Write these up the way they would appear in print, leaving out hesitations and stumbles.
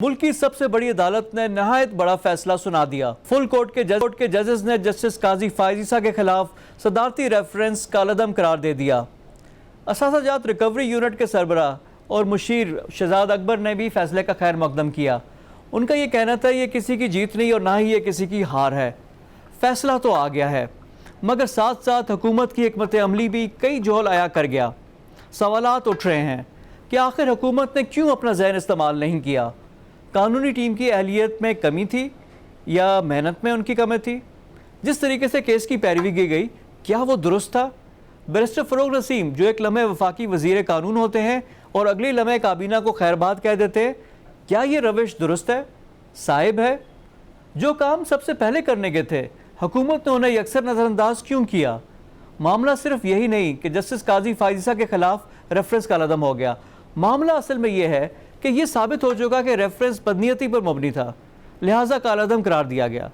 ملک کی سب سے بڑی عدالت نے نہایت بڑا فیصلہ سنا دیا۔ فل کورٹ کے ججز نے جسٹس قاضی فائز عیسیٰ کے خلاف صدارتی ریفرنس کالعدم قرار دے دیا۔ اثاثہ جات ریکوری یونٹ کے سربراہ اور مشیر شہزاد اکبر نے بھی فیصلے کا خیر مقدم کیا۔ ان کا یہ کہنا تھا یہ کسی کی جیت نہیں اور نہ ہی یہ کسی کی ہار ہے، فیصلہ تو آ گیا ہے، مگر ساتھ ساتھ حکومت کی حکمت عملی بھی کئی جول آیا کر گیا۔ سوالات اٹھ رہے ہیں کہ آخر حکومت نے کیوں اپنا ذہن استعمال نہیں کیا؟ قانونی ٹیم کی اہلیت میں کمی تھی یا محنت میں ان کی کمی تھی؟ جس طریقے سے کیس کی پیروی کی گئی کیا وہ درست تھا؟ بیرسٹر فروغ نسیم جو ایک لمحے وفاقی وزیر قانون ہوتے ہیں اور اگلی لمحے کابینہ کو خیر بات کہہ دیتے ہیں، کیا یہ روش درست ہے، صائب ہے؟ جو کام سب سے پہلے کرنے کے تھے حکومت نے انہیں یکسر نظر انداز کیوں کیا؟ معاملہ صرف یہی نہیں کہ جسٹس قاضی فائز عیسیٰ کے خلاف ریفرنس کالعدم ہو گیا، معاملہ اصل میں یہ ہے کہ یہ ثابت ہو چکا کہ ریفرنس بدنیتی پر مبنی تھا، لہٰذا کالعدم قرار دیا گیا۔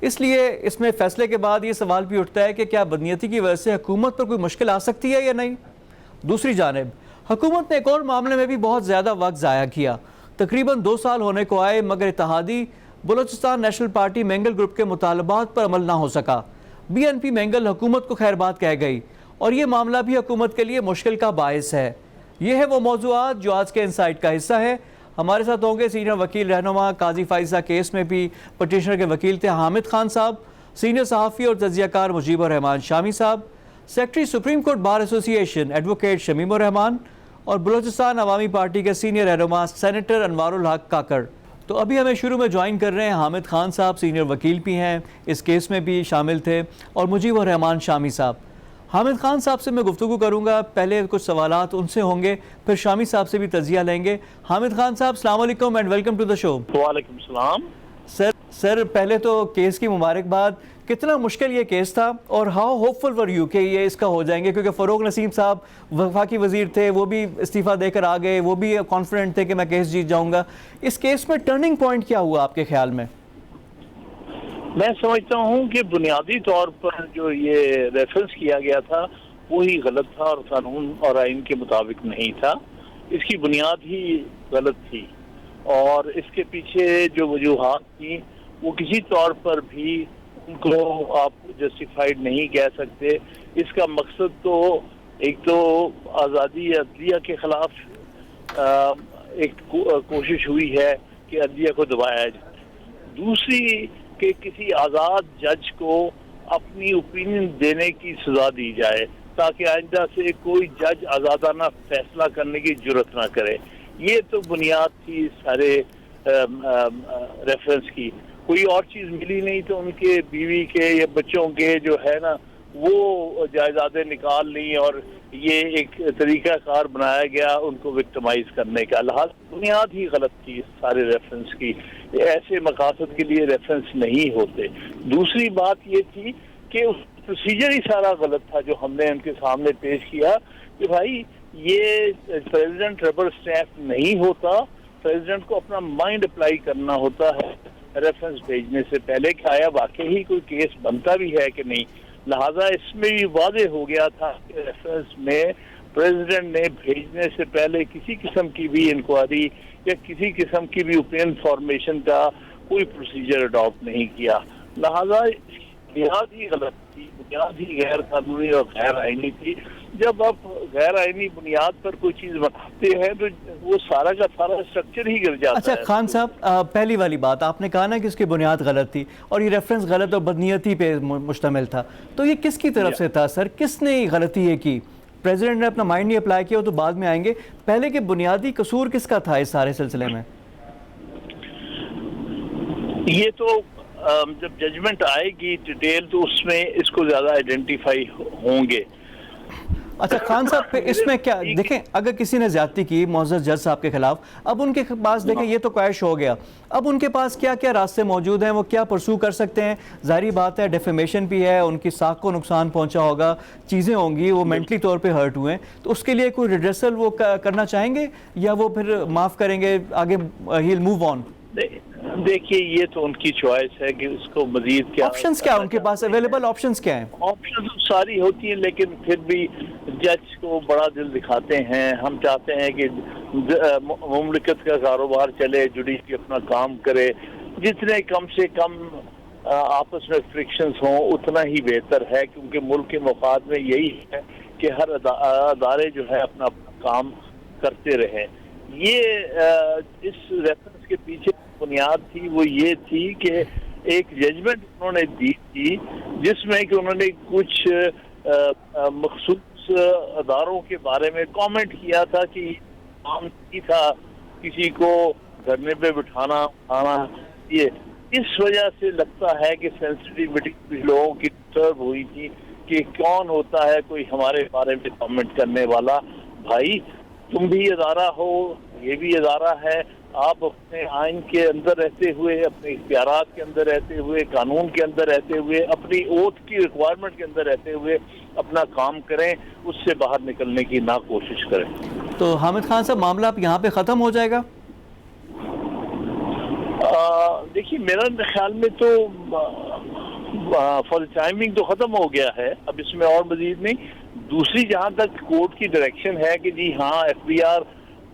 اس لیے اس میں فیصلے کے بعد یہ سوال بھی اٹھتا ہے کہ کیا بدنیتی کی وجہ سے حکومت پر کوئی مشکل آ سکتی ہے یا نہیں؟ دوسری جانب حکومت نے ایک اور معاملے میں بھی بہت زیادہ وقت ضائع کیا۔ تقریباً 2 سال ہونے کو آئے مگر اتحادی Balochistan national party Mengal group کے مطالبات پر عمل نہ ہو سکا۔ بی این پی مینگل حکومت کو خیر بات کہہ گئی اور یہ معاملہ بھی حکومت کے لیے مشکل کا باعث ہے۔ یہ ہے وہ موضوعات جو آج کے انسائٹ کا حصہ ہے۔ ہمارے ساتھ ہوں گے سینئر وکیل رہنما قاضی فائز عیسیٰ کیس میں بھی پٹیشنر کے وکیل تھے حامد خان صاحب، سینئر صحافی اور تجزیہ کار مجیب الرحمان شامی صاحب، سیکرٹری سپریم کورٹ بار ایسوسی ایشن ایڈوکیٹ شمیم الرحمان اور بلوچستان عوامی پارٹی کے سینئر رہنما سینیٹر انوار الحق کاکڑ۔ تو ابھی ہمیں شروع میں جوائن کر رہے ہیں حامد خان صاحب، سینئر وکیل بھی ہیں، اس کیس میں بھی شامل تھے، اور مجیب الرحمان شامی صاحب۔ حامد خان صاحب سے میں گفتگو کروں گا، پہلے کچھ سوالات ان سے ہوں گے، پھر شامی صاحب سے بھی تجزیہ لیں گے۔ حامد خان صاحب السلام علیکم اینڈ ویلکم ٹو دا شو۔ وعلیکم السلام۔ سر پہلے تو کیس کی مبارکباد، کتنا مشکل یہ کیس تھا اور how hopeful were you کہ یہ اس کا ہو جائیں گے؟ کیونکہ فروغ نسیم صاحب وفاقی وزیر تھے، وہ بھی استعفیٰ دے کر آ گئے، وہ بھی کانفیڈنٹ تھے کہ میں کیس جیت جاؤں گا۔ اس کیس میں ٹرننگ پوائنٹ کیا ہوا آپ کے خیال میں؟ میں سمجھتا ہوں کہ بنیادی طور پر جو یہ ریفرنس کیا گیا تھا وہی غلط تھا اور قانون اور آئین کے مطابق نہیں تھا، اس کی بنیاد ہی غلط تھی، اور اس کے پیچھے جو وجوہات تھیں وہ کسی طور پر بھی ان کو آپ جسٹیفائیڈ نہیں کہہ سکتے۔ اس کا مقصد تو ایک تو آزادی عدلیہ کے خلاف ایک کوشش ہوئی ہے کہ عدلیہ کو دبایا جائے، دوسری کہ کسی آزاد جج کو اپنی اوپینین دینے کی سزا دی جائے تاکہ آئندہ سے کوئی جج آزادانہ فیصلہ کرنے کی جرت نہ کرے۔ یہ تو بنیاد تھی سارے ریفرنس کی، کوئی اور چیز ملی نہیں تو ان کے بیوی کے یا بچوں کے جو ہے نا وہ جائیدادیں نکال لیں اور یہ ایک طریقہ کار بنایا گیا ان کو وکٹمائز کرنے کا، لہٰذا بنیاد ہی غلط تھی سارے ریفرنس کی، ایسے مقاصد کے لیے ریفرنس نہیں ہوتے۔ دوسری بات یہ تھی کہ پروسیجر ہی سارا غلط تھا جو ہم نے ان کے سامنے پیش کیا کہ بھائی یہ پریزیڈنٹ ربر اسٹیمپ نہیں ہوتا، پریزیڈنٹ کو اپنا مائنڈ اپلائی کرنا ہوتا ہے ریفرنس بھیجنے سے پہلے کہ آیا واقعی کوئی کیس بنتا بھی ہے کہ نہیں۔ لہٰذا اس میں بھی واضح ہو گیا تھا کہ ریفرنس میں پریزیڈنٹ نے بھیجنے سے پہلے کسی قسم کی بھی انکوائری یا کسی قسم کی بھی اوپین فارمیشن کا کوئی پروسیجر اڈاپٹ نہیں کیا، لہٰذا اس کی بنیاد ہی غلط تھی، بنیاد ہی غیر قانونی اور غیر آئینی تھی۔ جب آپ غیر آئینی بنیاد پر کوئی چیز بناتے ہیں تو وہ سارا کا سارا اسٹرکچر ہی گر جاتا ہے۔ اچھا خان صاحب، پہلی والی بات آپ نے کہا نا کہ اس کی بنیاد غلط تھی اور یہ ریفرنس غلط اور بدنیتی پہ مشتمل تھا، تو یہ کس کی طرف سے تھا سر؟ کس نے غلطی یہ کی؟ پریزیڈنٹ نے اپنا مائنڈ نہیں اپلائی کیا، وہ تو بعد میں آئیں گے، پہلے کہ بنیادی قصور کس کا تھا اس سارے سلسلے میں؟ یہ تو جب ججمنٹ آئے گی ڈیٹیل تو اس میں اس کو زیادہ آئیڈینٹیفائی ہوں گے۔ اچھا خان صاحب، اس میں کیا دیکھیں، اگر کسی نے زیادتی کی معزز جج صاحب کے خلاف، اب ان کے پاس دیکھیں یہ تو کویش ہو گیا، اب ان کے پاس کیا کیا راستے موجود ہیں، وہ کیا پرسو کر سکتے ہیں؟ ظاہری بات ہے ڈیفیمیشن بھی ہے، ان کی ساکھ کو نقصان پہنچا ہوگا، چیزیں ہوں گی، وہ مینٹلی طور پہ ہرٹ ہوئے ہیں، تو اس کے لیے کوئی ریڈریسل وہ کرنا چاہیں گے یا وہ پھر معاف کریں گے، آگے ہیل موو آن؟ دیکھیے یہ تو ان کی چوائس ہے کہ اس کو مزید کیا آپشنز کیا ان کے پاس اویلیبل آپشنز کیا ہیں؟ آپشن ساری ہوتی ہیں، لیکن پھر بھی جج کو بڑا دل دکھاتے ہیں. ہم چاہتے ہیں کہ مملکت کا کاروبار چلے، جوڈیشری اپنا کام کرے، جتنے کم سے کم آپس میں فرکشنز ہوں اتنا ہی بہتر ہے، کیونکہ ملک کے مفاد میں یہی ہے کہ ہر ادارے جو ہے اپنا کام کرتے رہیں. یہ اس ریفرنس کے پیچھے بنیاد تھی وہ یہ تھی کہ ایک ججمنٹ انہوں نے دی تھی جس میں کہ انہوں نے کچھ مخصوص اداروں کے بارے میں کامنٹ کیا تھا کہ کام نہیں تھا کسی کو دھرنے پہ بٹھانا اٹھانا. یہ اس وجہ سے لگتا ہے کہ سینسٹیوٹی کچھ لوگوں کی ڈسٹرب ہوئی تھی کہ کون ہوتا ہے کوئی ہمارے بارے میں کامنٹ کرنے والا. بھائی تم بھی ادارہ ہو، یہ بھی ادارہ ہے، آپ اپنے آئین کے اندر رہتے ہوئے، اپنے اختیارات کے اندر رہتے ہوئے، قانون کے اندر رہتے ہوئے، اپنی اوتھ کی ریکوائرمنٹ کے اندر رہتے ہوئے اپنا کام کریں، اس سے باہر نکلنے کی نہ کوشش کریں. تو حامد خان صاحب معاملہ اب یہاں پہ ختم ہو جائے گا؟ دیکھیے میرا خیال میں تو فار ٹائمنگ تو ختم ہو گیا ہے، اب اس میں اور مزید نہیں. دوسری جہاں تک کورٹ کی ڈائریکشن ہے کہ جی ہاں ایف بی آر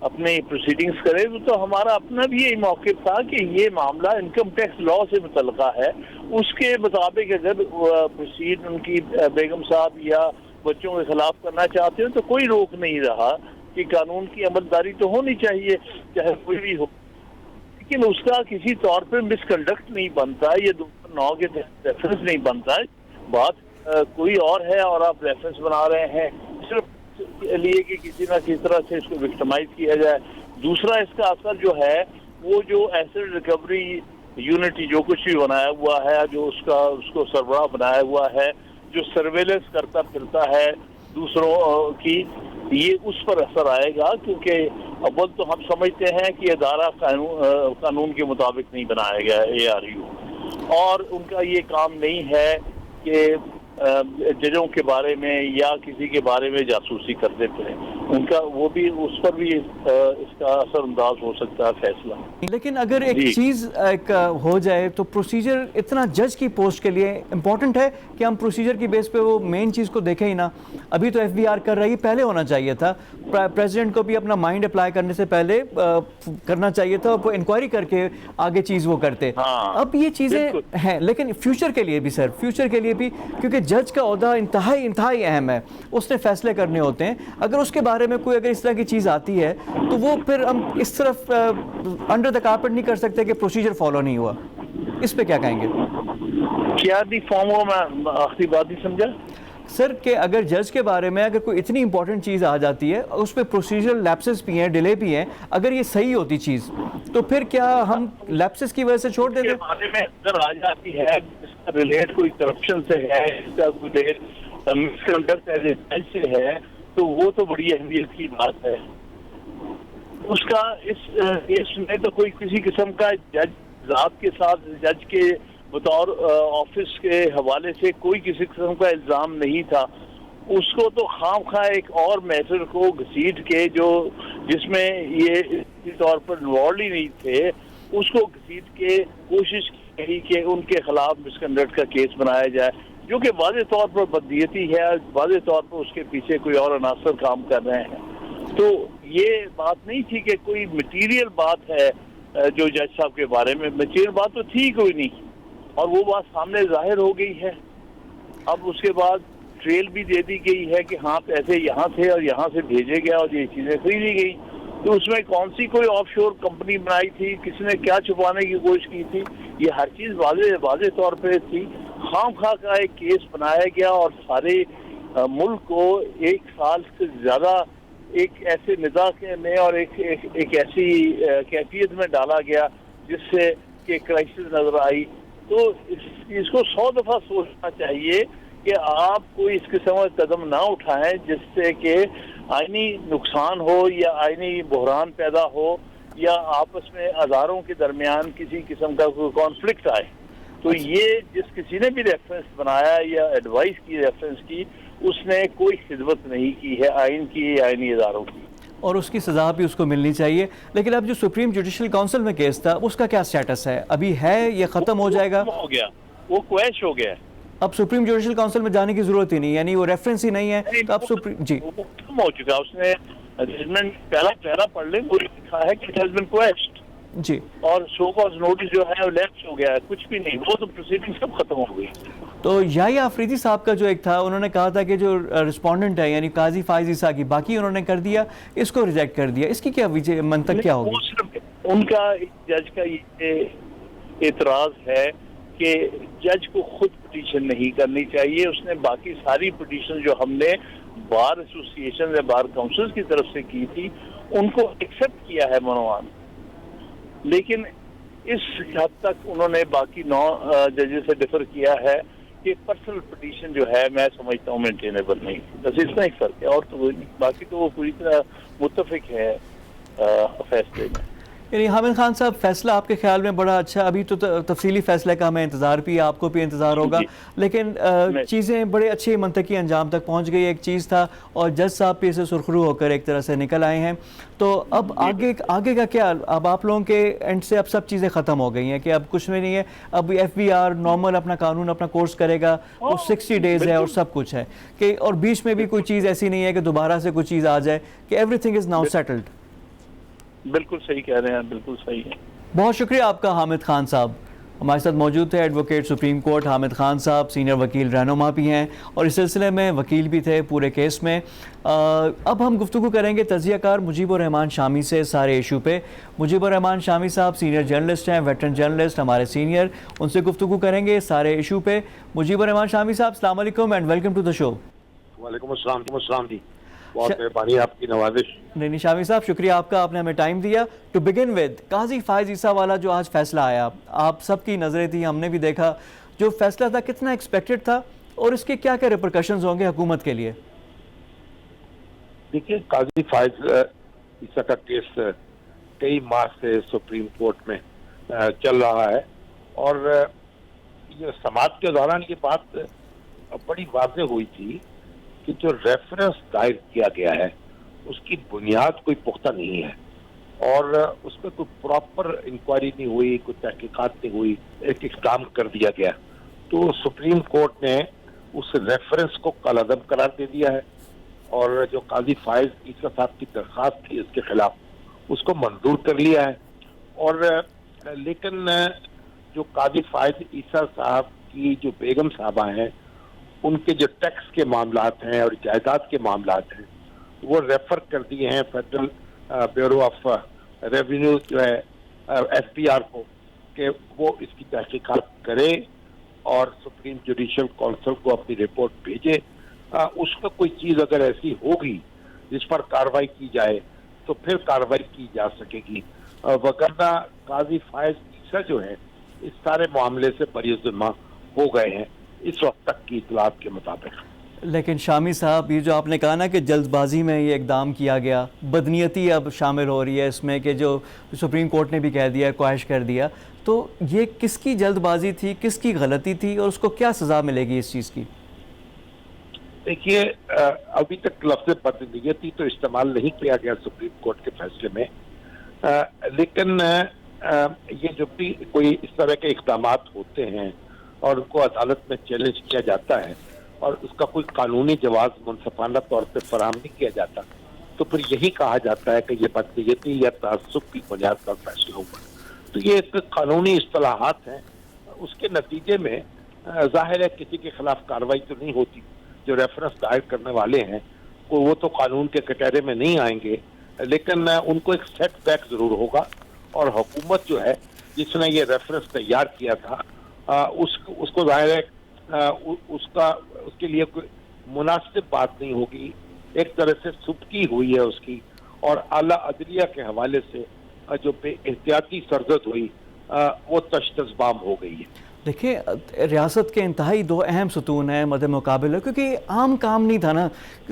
اپنے پروسیڈنگز کرے، تو ہمارا اپنا بھی یہی موقف تھا کہ یہ معاملہ انکم ٹیکس لا سے متعلقہ ہے. اس کے مطابق اگر پروسیڈ ان کی بیگم صاحب یا بچوں کے خلاف کرنا چاہتے ہیں تو کوئی روک نہیں رہا کہ قانون کی عملداری تو ہونی چاہیے چاہے کوئی بھی ہو، لیکن اس کا کسی طور پہ مس کنڈکٹ نہیں بنتا، یہ 2009 کے ریفرنس نہیں بنتا ہے. بات کوئی اور ہے اور آپ ریفرنس بنا رہے ہیں صرف لیے کہ کسی نہ کسی طرح سے اس کو وکٹمائز کیا جائے. دوسرا اس کا اثر جو ہے وہ جو ایسڈ ریکوری یونٹی جو کچھ بھی بنایا ہوا ہے، جو اس کو سربراہ بنایا ہوا ہے، جو سرویلنس کرتا پھرتا ہے دوسروں کی، یہ اس پر اثر آئے گا. کیونکہ اول تو ہم سمجھتے ہیں کہ ادارہ قانون کے مطابق نہیں بنایا گیا اے آر یو، اور ان کا یہ کام نہیں ہے کہ ججوں کے بارے میں یا کسی کے بارے میں جاسوسی کرتے پھریں. ان کا وہ بھی اس پر بھی اس کا اثر انداز ہو سکتا ہے فیصلہ. لیکن اگر ایک چیز ہو جائے تو پروسیجر اتنا جج کی پوسٹ کے لیے امپورٹنٹ ہے کہ ہم پروسیجر کی بیس پہ وہ مین چیز کو دیکھیں ہی نا. ابھی تو ایف بی آر کر رہی ہے، پہلے ہونا چاہیے تھا. پریزیڈنٹ کو بھی اپنا مائنڈ اپلائی کرنے سے پہلے کرنا چاہیے تھا، وہ انکوائری کر کے آگے چیز وہ کرتے. اب یہ چیزیں ہیں، لیکن فیوچر کے لیے بھی سر، فیوچر کے لیے بھی، کیونکہ جج کا عہدہ انتہائی اہم ہے، اس نے فیصلے کرنے ہوتے ہیں. اگر اس کے بارے میں کوئی اگر اس طرح کی چیز آتی ہے تو وہ پھر ہم اس طرف انڈر دا کارپٹ نہیں کر سکتے کہ پروسیجر فالو نہیں ہوا. اس پہ کیا کہیں گے؟ کیا دی فارم ہو، میں آخری بات نہیں سمجھا سر کہ اگر جج کے بارے میں اگر کوئی اتنی امپورٹنٹ چیز آ جاتی ہے، اس پہ پروسیجر لیپسز بھی ہیں، ڈیلے بھی ہیں، اگر یہ صحیح ہوتی چیز تو پھر کیا ہم لیپسز کی وجہ سے چھوڑ دیتے؟ بارے میں اگر آ جاتی ہے اس کا ریلیٹ کوئی کرپشن سے ہے، اس کا کوئی مس کنڈکٹ ایز سے ہے، تو وہ تو بڑی اہمیت کی بات ہے. اس کا اس میں تو کوئی کسی قسم کا جج ذات کے ساتھ جج کے بطور آفس کے حوالے سے کوئی کسی قسم کا الزام نہیں تھا. اس کو تو خام خواہ ایک اور میٹر کو گھسیٹ کے جس میں یہ کسی طور پر انوالو ہی نہیں تھے، اس کو گھسیٹ کے کوشش کی کہ ان کے خلاف مس کنڈکٹ کا کیس بنایا جائے، جو کہ واضح طور پر بدنیتی ہے، واضح طور پر اس کے پیچھے کوئی اور عناصر کام کر رہے ہیں. تو یہ بات نہیں تھی کہ کوئی مٹیریل بات ہے جو جج صاحب کے بارے میں، مٹیریل بات تو تھی کوئی نہیں، اور وہ بات سامنے ظاہر ہو گئی ہے. اب اس کے بعد ٹریل بھی دے دی گئی ہے کہ ہاں پیسے یہاں تھے اور یہاں سے بھیجے گیا اور یہ چیزیں خریدی گئی. تو اس میں کون سی کوئی آف شور کمپنی بنائی تھی، کس نے کیا چھپانے کی کوشش کی تھی، یہ ہر چیز واضح طور پہ تھی. خام خواہ کا ایک کیس بنایا گیا اور سارے ملک کو 1 سال سے زیادہ ایک ایسے نظام میں اور ایک ایسی کیفیت میں ڈالا گیا جس سے کہ کرائسس نظر آئی. تو اس چیز کو 100 دفعہ سوچنا چاہیے کہ آپ کوئی اس قسم کا قدم نہ اٹھائیں جس سے کہ آئینی نقصان ہو یا آئینی بحران پیدا ہو یا آپس میں اداروں کے درمیان کسی قسم کا کوئی کانفلکٹ آئے. تو یہ جس کسی نے بھی ریفرنس بنایا یا ایڈوائس کی ریفرنس کی، اس نے کوئی خدمت نہیں کی ہے آئین کی، آئینی اداروں کی. اور اس کی سزا بھی اس کو ملنی چاہیے. لیکن اب جو سپریم جوڈیشل کونسل میں کیس تھا اس کا کیا سٹیٹس ہے؟ ابھی ہے یہ ختم ہو جائے گا؟ ہو گیا، وہ کویش ہو گیا. اب سپریم جوڈیشل کونسل میں جانے کی ضرورت ہی نہیں، یعنی وہ ریفرنس ہی نہیں ہے. تو اب جی وہ ختم ہو چکا. اس نے ججمنٹ پہلا پڑھ لیں، وہ لکھا ہے کہ اٹ ہیز بین کویشڈ. جی اور شو کاز نوٹس جو ہے وہ لیپس ہو گیا ہے، کچھ بھی نہیں. وہ تو پروسیڈنگ سب ختم ہو گئی. تو یحییٰ آفریدی صاحب کا جو ایک تھا، انہوں نے کہا تھا کہ جو رسپونڈنٹ ہے یعنی قاضی فائز عیسیٰ کی، باقی انہوں نے کر دیا، اس کو ریجیکٹ کر دیا. اس کی کیا منطق کیا ہوگی؟ وہ صرف ان کا جج کا یہ اعتراض ہے کہ جج کو خود پٹیشن نہیں کرنی چاہیے. اس نے باقی ساری پٹیشن جو ہم نے بار ایسوسیشن یا بار کاؤنسل کی طرف سے کی تھی ان کو ایکسیپٹ کیا ہے منوان. لیکن اس حد تک انہوں نے باقی 9 ججز سے ڈفر کیا ہے کہ پرسنل پٹیشن جو ہے میں سمجھتا ہوں مینٹینیبل نہیں. بس اتنا ہی فرق ہے، اور تو باقی تو وہ پوری طرح متفق ہے فیصلے میں. یعنی حامد خان صاحب، فیصلہ آپ کے خیال میں بڑا اچھا، ابھی تو تفصیلی فیصلے کا ہمیں انتظار بھی ہے، آپ کو بھی انتظار ہوگا، لیکن چیزیں بڑے اچھے منطقی انجام تک پہنچ گئی. ایک چیز تھا اور جج صاحب بھی اسے سرخرو ہو کر ایک طرح سے نکل آئے ہیں. تو اب آگے کا کیا؟ اب آپ لوگوں کے اینڈ سے اب سب چیزیں ختم ہو گئی ہیں کہ اب کچھ بھی نہیں ہے. اب ایف بی آر نارمل اپنا قانون اپنا کورس کرے گا، وہ 60 ڈیز ہے اور سب کچھ ہے کہ، اور بیچ میں بھی کوئی چیز ایسی نہیں ہے کہ دوبارہ سے کوئی چیز آ جائے، کہ every thing is now settled. بالکل صحیح کہہ رہے ہیں، بالکل صحیح ہے. بہت شکریہ آپ کا حامد خان صاحب. ہمارے ساتھ موجود تھے advocate supreme court Hamid Khan صاحب، سینئر وکیل رہنما بھی ہیں اور اس سلسلے میں وکیل بھی تھے پورے کیس میں. اب ہم گفتگو کریں گے تجزیہ کار مجیب الرحمان شامی سے سارے ایشو پہ. مجیب الرحمان شامی صاحب سینئر جرنلسٹ ہیں، ویٹرن جرنلسٹ ہمارے سینئر، ان سے گفتگو کریں گے سارے ایشو پہ. مجیب الرحمان شامی صاحب السلام علیکم اینڈ ویلکم ٹو دا شو. وعلیکم السلام جی، بہت مہربانی آپ کی نوازش. نہیں شامی صاحب، شکریہ آپ کا، آپ نے ہمیں ٹائم دیا. ٹو بگن ود، قاضی فائز عیسیٰ والا جو آج فیصلہ آیا، آپ سب کی نظریں تھیں، ہم نے بھی دیکھا، جو فیصلہ تھا کتنا ایکسپیکٹڈ تھا اور اس کے کیا کیا ریپرکشنز ہوں گے حکومت کے لیے؟ دیکھیے، قاضی فائز عیسیٰ کا کیس کئی ماہ سے سپریم کورٹ میں چل رہا ہے، اور یہ سماعت کے دوران یہ بات بڑی واضح ہوئی تھی کہ جو ریفرنس دائر کیا گیا ہے اس کی بنیاد کوئی پختہ نہیں ہے، اور اس میں کوئی پراپر انکوائری نہیں ہوئی، کوئی تحقیقات نہیں ہوئی، ایک اقدام کر دیا گیا. تو سپریم کورٹ نے اس ریفرنس کو کالعدم قرار دے دیا ہے، اور جو قاضی فائز عیسیٰ صاحب کی درخواست تھی اس کے خلاف اس کو منظور کر لیا ہے. اور لیکن جو قاضی فائز عیسیٰ صاحب کی جو بیگم صاحبہ ہیں، ان کے جو ٹیکس کے معاملات ہیں اور جائیداد کے معاملات ہیں وہ ریفر کر دیے ہیں فیڈرل بیورو آف ریونیو جو ہے ایف بی آر کو، کہ وہ اس کی تحقیقات کرے اور سپریم جوڈیشل کونسل کو اپنی رپورٹ بھیجے. اس میں کوئی چیز اگر ایسی ہوگی جس پر کارروائی کی جائے تو پھر کارروائی کی جا سکے گی، وگرنہ قاضی فائز عیسیٰ جو ہے اس سارے معاملے سے بری ذمہ ہو گئے ہیں اس وقت تک کی اطلاعات کے مطابق. لیکن شامی صاحب، یہ جو آپ نے کہا نا کہ جلد بازی میں یہ اقدام کیا گیا، بدنیتی اب شامل ہو رہی ہے اس میں، کہ جو سپریم کورٹ نے بھی کہہ دیا، خواہش کر دیا، تو یہ کس کی جلد بازی تھی، کس کی غلطی تھی اور اس کو کیا سزا ملے گی اس چیز کی؟ دیکھیے، ابھی تک لفظ بدنیتی تو استعمال نہیں کیا گیا سپریم کورٹ کے فیصلے میں، لیکن یہ جو بھی کوئی اس طرح کے اقدامات ہوتے ہیں اور ان کو عدالت میں چیلنج کیا جاتا ہے اور اس کا کوئی قانونی جواز منصفانہ طور پہ فراہم نہیں کیا جاتا، تو پھر یہی کہا جاتا ہے کہ یہ بدنیتی یا تعصب کی بنیاد پر فیصلہ ہوا. تو یہ ایک قانونی اصطلاحات ہیں، اس کے نتیجے میں ظاہر ہے کسی کے خلاف کارروائی تو نہیں ہوتی. جو ریفرنس دائر کرنے والے ہیں وہ تو قانون کے کٹہرے میں نہیں آئیں گے، لیکن ان کو ایک سیٹ بیک ضرور ہوگا، اور حکومت جو ہے جس نے یہ ریفرنس تیار کیا تھا اس کو ظاہر ہے اس کے لیے کوئی مناسب بات نہیں ہوگی. ایک طرح سے سبکی ہوئی ہے اس کی، اور اعلیٰ عدلیہ کے حوالے سے جو بے احتیاطی سرزد ہوئی وہ تشتزبام ہو گئی ہے. دیکھیں ریاست کے انتہائی دو اہم ستون ہیں مد مقابل، کیونکہ عام کام نہیں تھا نا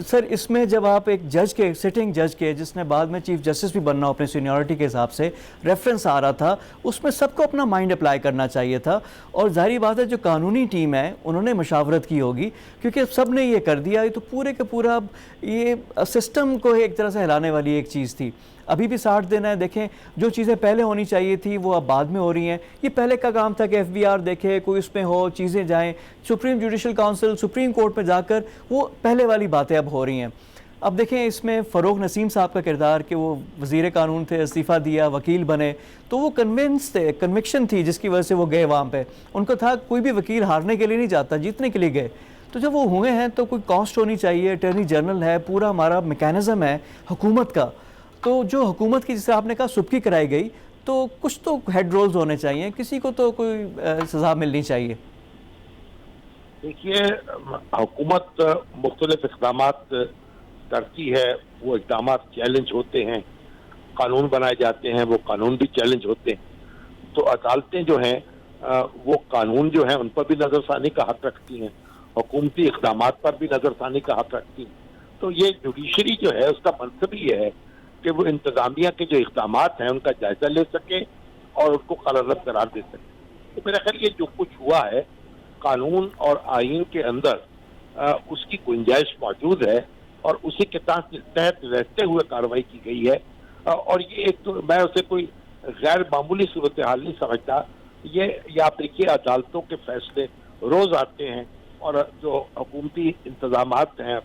سر اس میں. جب آپ ایک جج کے سٹنگ جج کے جس نے بعد میں چیف جسٹس بھی بننا ہو اپنے سینیورٹی کے حساب سے ریفرنس آ رہا تھا، اس میں سب کو اپنا مائنڈ اپلائی کرنا چاہیے تھا. اور ظاہری بات ہے جو قانونی ٹیم ہے انہوں نے مشاورت کی ہوگی، کیونکہ سب نے یہ کر دیا. یہ تو پورے کے پورا یہ سسٹم کو ایک طرح سے ہلانے والی ایک چیز تھی. ابھی بھی 60 دن ہے. دیکھیں جو چیزیں پہلے ہونی چاہیے تھی وہ اب بعد میں ہو رہی ہیں. یہ پہلے کا کام تھا کہ ایف بی آر دیکھے کوئی اس میں ہو چیزیں جائیں supreme judicial council supreme court میں جا کر، وہ پہلے والی باتیں اب ہو رہی ہیں. اب دیکھیں اس میں فروغ نسیم صاحب کا کردار کہ وہ وزیر قانون تھے، استعفیٰ دیا، وکیل بنے، تو وہ کنونس تھے، کنوکشن تھی جس کی وجہ سے وہ گئے وہاں پہ. ان کو تھا کوئی بھی وکیل ہارنے کے لیے نہیں جاتا، جیتنے کے لیے گئے. تو جب وہ ہوئے ہیں تو کوئی کاسٹ ہونی چاہیے. اٹارنی جنرل ہے، پورا ہمارا میکینزم ہے حکومت کا. تو جو حکومت کی جسے آپ نے کہا سبکی کرائی گئی، تو کچھ تو ہیڈ رولز ہونے چاہیے، کسی کو تو کوئی سزا ملنی چاہیے. دیکھیے حکومت مختلف اقدامات کرتی ہے، وہ اقدامات چیلنج ہوتے ہیں، قانون بنائے جاتے ہیں، وہ قانون بھی چیلنج ہوتے ہیں. تو عدالتیں جو ہیں وہ قانون جو ہیں ان پر بھی نظر ثانی کا حق رکھتی ہیں، حکومتی اقدامات پر بھی نظر ثانی کا حق رکھتی ہیں. تو یہ جوڈیشری جو ہے اس کا منصب یہ ہے کہ وہ انتظامیہ کے جو اقدامات ہیں ان کا جائزہ لے سکے اور ان کو قلعت قرار دے سکے. تو میرا خیال یہ جو کچھ ہوا ہے قانون اور آئین کے اندر اس کی گنجائش موجود ہے اور اسی کے تحت رہتے ہوئے کارروائی کی گئی ہے. اور یہ ایک تو میں اسے کوئی غیر معمولی صورتحال نہیں سمجھتا. یہ آپ دیکھیے عدالتوں کے فیصلے روز آتے ہیں اور جو حکومتی انتظامات ہیں،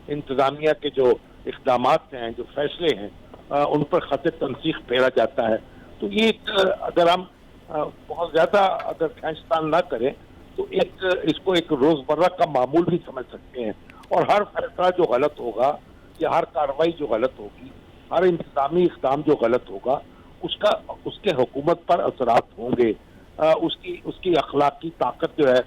انتظامیہ کے جو اقدامات ہیں، جو فیصلے ہیں، ان پر خط تنسیق پھیرا جاتا ہے. تو یہ اگر ہم بہت زیادہ اگر کھینچتان نہ کریں تو اس کو ایک روزمرہ کا معمول بھی سمجھ سکتے ہیں. اور ہر فیصلہ جو غلط ہوگا یا ہر کارروائی جو غلط ہوگی، ہر انتظامی اقدام جو غلط ہوگا، اس کے حکومت پر اثرات ہوں گے. اس کی اخلاقی طاقت جو ہے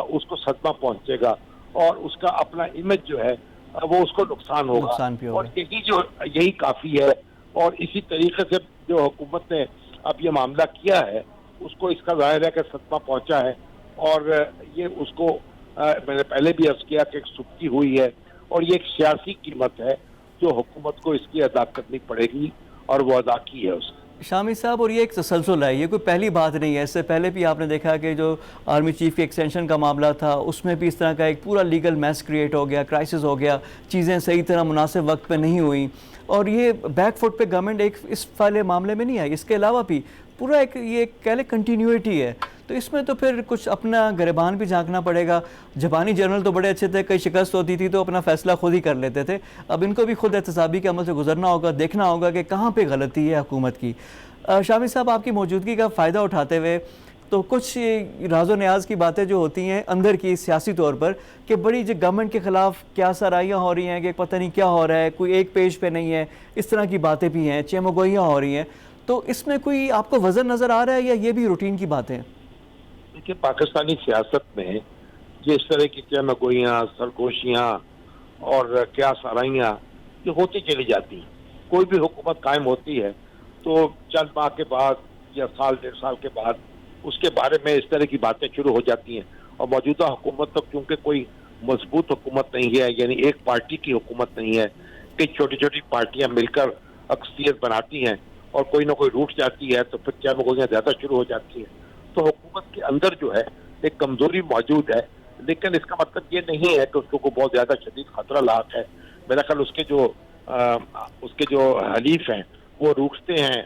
اس کو صدمہ پہنچے گا اور اس کا اپنا امیج جو ہے وہ اس کو نقصان ہوگا. اور یہی کافی ہے. اور اسی طریقے سے جو حکومت نے اب یہ معاملہ کیا ہے اس کو اس کا ظاہر ہے کہ صدمہ پہنچا ہے. اور یہ اس کو میں نے پہلے بھی عرض کیا کہ ایک سبکی ہوئی ہے اور یہ ایک سیاسی قیمت ہے جو حکومت کو اس کی ادا کرنی پڑے گی اور وہ ادا کی ہے اس نے. شامی صاحب، اور یہ ایک تسلسل ہے، یہ کوئی پہلی بات نہیں ہے. اس سے پہلے بھی آپ نے دیکھا کہ جو آرمی چیف کے ایکسٹینشن کا معاملہ تھا اس میں بھی اس طرح کا ایک پورا لیگل میس کریٹ ہو گیا، کرائسس ہو گیا، چیزیں صحیح طرح مناسب وقت پہ نہیں ہوئیں. اور یہ بیک فٹ پہ گورنمنٹ ایک اس والے معاملے میں نہیں آئی. اس کے علاوہ بھی پورا ایک یہ کہہ لیں کنٹینیوٹی ہے. تو اس میں تو پھر کچھ اپنا گریبان بھی جھانکنا پڑے گا. جاپانی جنرل تو بڑے اچھے تھے، کئی شکست ہوتی تھی تو اپنا فیصلہ خود ہی کر لیتے تھے. اب ان کو بھی خود احتسابی کے عمل سے گزرنا ہوگا، دیکھنا ہوگا کہ کہاں پہ غلطی ہے حکومت کی. شامی صاحب، آپ کی موجودگی کا فائدہ اٹھاتے ہوئے تو کچھ راز و نیاز کی باتیں جو ہوتی ہیں اندر کی سیاسی طور پر کہ بڑی جو گورنمنٹ کے خلاف کیا سرائیاں ہو رہی ہیں کہ پتہ نہیں کیا ہو رہا ہے، کوئی ایک پیج پہ نہیں ہے، اس طرح کی باتیں بھی ہیں، چیمگوئیاں ہو رہی ہیں. تو اس میں کوئی آپ کو وزن نظر آ رہا ہے یا یہ بھی روٹین کی باتیں ہیں؟ دیکھیے پاکستانی سیاست میں یہ اس طرح کی چیمگوئیاں، سرگوشیاں اور کیا سرائیاں یہ ہوتی چلی جاتی ہیں. کوئی بھی حکومت قائم ہوتی ہے تو چند ماہ کے بعد یا سال ڈیڑھ سال کے بعد اس کے بارے میں اس طرح کی باتیں شروع ہو جاتی ہیں. اور موجودہ حکومت تک چونکہ کوئی مضبوط حکومت نہیں ہے، یعنی ایک پارٹی کی حکومت نہیں ہے، کئی چھوٹی چھوٹی پارٹیاں مل کر اکثریت بناتی ہیں اور کوئی نہ کوئی روٹ جاتی ہے تو پھر چیمگوئیاں زیادہ شروع ہو جاتی ہیں. تو حکومت کے اندر جو ہے ایک کمزوری موجود ہے، لیکن اس کا مطلب یہ نہیں ہے کہ اس کو بہت زیادہ شدید خطرہ لاحق ہے. میرا خیال اس کے جو حلیف ہیں وہ روکتے ہیں،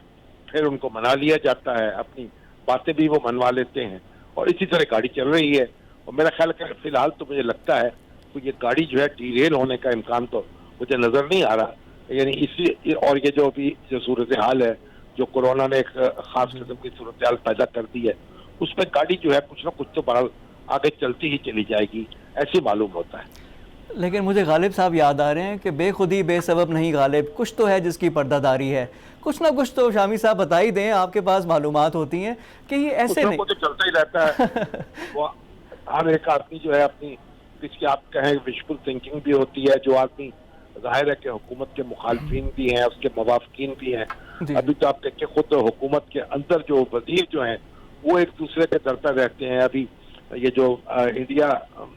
پھر ان کو منا لیا جاتا ہے، اپنی باتیں بھی وہ منوا لیتے ہیں اور اسی طرح گاڑی چل رہی ہے. اور میرا خیال کہ فی الحال تو مجھے لگتا ہے کہ یہ گاڑی جو ہے ڈی ریل ہونے کا امکان تو مجھے نظر نہیں آ رہا. یعنی اور یہ جو بھی جو صورتحال ہے جو کورونا نے ایک خاص قسم کی صورتحال پیدا کر دی ہے، اس میں گاڑی جو ہے کچھ نہ کچھ تو بہرحال آگے چلتی ہی چلی جائے گی، ایسی معلوم ہوتا ہے. لیکن مجھے غالب صاحب یاد آ رہے ہیں کہ بے خودی بے سبب نہیں غالب، کچھ تو ہے جس کی پردہ داری ہے. کچھ نہ کچھ تو شامی صاحب بتا ہی دیں، آپ کے پاس معلومات ہوتی ہیں کہ یہ ایسے نہیں. کچھ چلتا ہی رہتا ہے. وہ ہر ایک آدمی جو ہے اپنی کس کی آپ کہیں وشفل تھنکنگ بھی ہوتی ہے. جو آدمی ظاہر ہے کہ حکومت کے مخالفین بھی ہیں، اس کے موافقین بھی ہیں. ابھی تو آپ دیکھیں خود حکومت کے اندر جو وزیر جو ہیں وہ ایک دوسرے کے درپے رہتے ہیں. ابھی یہ جو انڈیا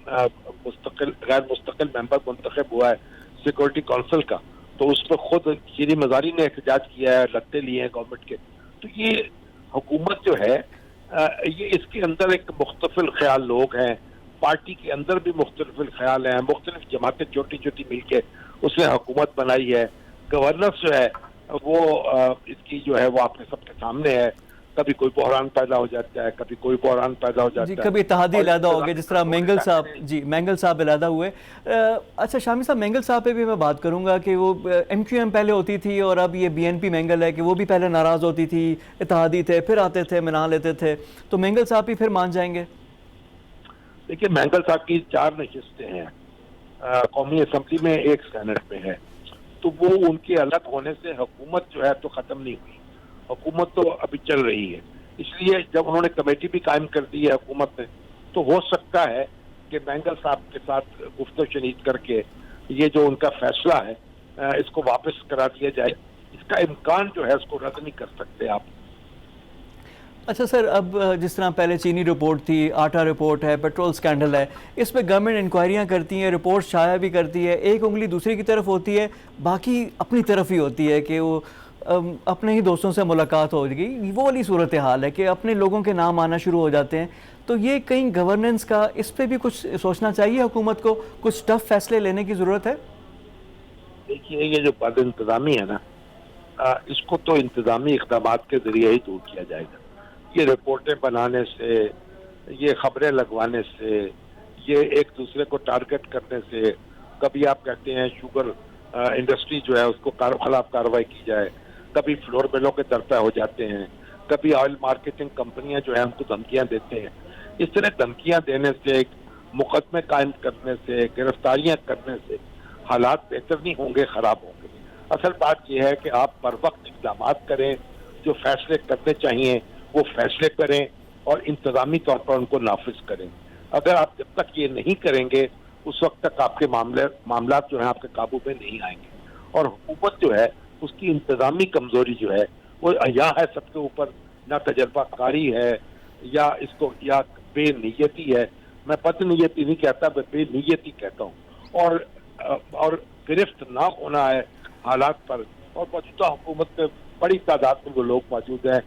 غیر مستقل ممبر منتخب ہوا ہے سیکورٹی کونسل کا, تو اس پہ خود شیریں مزاری نے احتجاج کیا ہے, لگتے لیے ہیں گورنمنٹ کے. تو یہ حکومت جو ہے یہ اس کے اندر ایک مختلف خیال لوگ ہیں, پارٹی کے اندر بھی مختلف خیال ہیں, مختلف جماعتیں چھوٹی چھوٹی مل کے اس نے حکومت بنائی ہے. گورننس جو ہے وہ اس کی جو ہے وہ آپ کے سب کے سامنے ہے. کبھی کوئی بحران پیدا ہو جاتا ہے, کبھی کوئی بحران پیدا ہو جاتا ہے, کبھی اتحادی علیحدہ ہو گئے, جس طرح مینگل صاحب, مینگل صاحب علیحدہ ہوئے. اچھا شامی صاحب, مینگل صاحب پہ بھی میں بات کروں گا کہ وہ ایم کیو ایم پہلے ہوتی تھی اور اب یہ بی این پی مینگل ہے, کہ وہ بھی پہلے ناراض ہوتی تھی, اتحادی تھے, پھر آتے تھے, منا لیتے تھے, تو مینگل صاحب بھی پھر مان جائیں گے؟ دیکھیے مینگل صاحب کی 4 نشستیں ہیں قومی اسمبلی میں, 1 سینٹ میں ہے, تو وہ ان کے الگ ہونے سے حکومت جو ہے تو ختم نہیں ہوئی, حکومت تو ابھی چل رہی ہے. اس لیے جب انہوں نے کمیٹی بھی قائم کر دی ہے حکومت نے, تو ہو سکتا ہے کہ مینگل صاحب کے ساتھ گفت و شنید کر کے یہ جو ان کا فیصلہ ہے اس کو واپس کرا دیا جائے. اس کا امکان جو ہے اس کو رد نہیں کر سکتے آپ. اچھا سر, اب جس طرح پہلے چینی رپورٹ تھی, آٹا رپورٹ ہے, پیٹرول سکینڈل ہے, اس پہ گورنمنٹ انکوائریاں کرتی ہیں, رپورٹ شائع بھی کرتی ہے, ایک انگلی دوسری کی طرف ہوتی ہے, باقی اپنی طرف ہی ہوتی ہے کہ وہ اپنے ہی دوستوں سے ملاقات ہو گئی. وہ والی صورتحال ہے کہ اپنے لوگوں کے نام آنا شروع ہو جاتے ہیں. تو یہ کہیں گورننس کا اس پہ بھی کچھ سوچنا چاہیے حکومت کو, کچھ ٹف فیصلے لینے کی ضرورت ہے. دیکھیے یہ جو بد انتظامی ہے نا, اس کو تو انتظامی اقدامات کے ذریعے ہی دور کیا جائے گا. یہ رپورٹیں بنانے سے, یہ خبریں لگوانے سے, یہ ایک دوسرے کو ٹارگٹ کرنے سے, کبھی آپ کہتے ہیں شوگر انڈسٹری جو ہے اس کو خلاف کارروائی کی جائے, کبھی فلور ملوں کے درپے ہو جاتے ہیں, کبھی آئل مارکیٹنگ کمپنیاں جو ہیں ہم کو دھمکیاں دیتے ہیں. اس طرح دھمکیاں دینے سے, مقدمے قائم کرنے سے, گرفتاریاں کرنے سے حالات بہتر نہیں ہوں گے, خراب ہوں گے. اصل بات یہ ہے کہ آپ پر وقت اقدامات کریں, جو فیصلے کرنے چاہیے وہ فیصلے کریں اور انتظامی طور پر ان کو نافذ کریں. اگر آپ جب تک یہ نہیں کریں گے اس وقت تک آپ کے معاملات جو ہیں آپ کے قابو میں نہیں آئیں گے. اور حکومت جو ہے اس کی انتظامی کمزوری جو ہے وہ یا ہے سب کے اوپر, نہ تجربہ کاری ہے یا اس کو یا بے نیتی ہے. میں بد نیتی نہیں کہتا, میں بے نیتی کہتا ہوں. اور گرفت نہ ہونا ہے حالات پر. اور موجودہ حکومت میں بڑی تعداد میں وہ لوگ موجود ہیں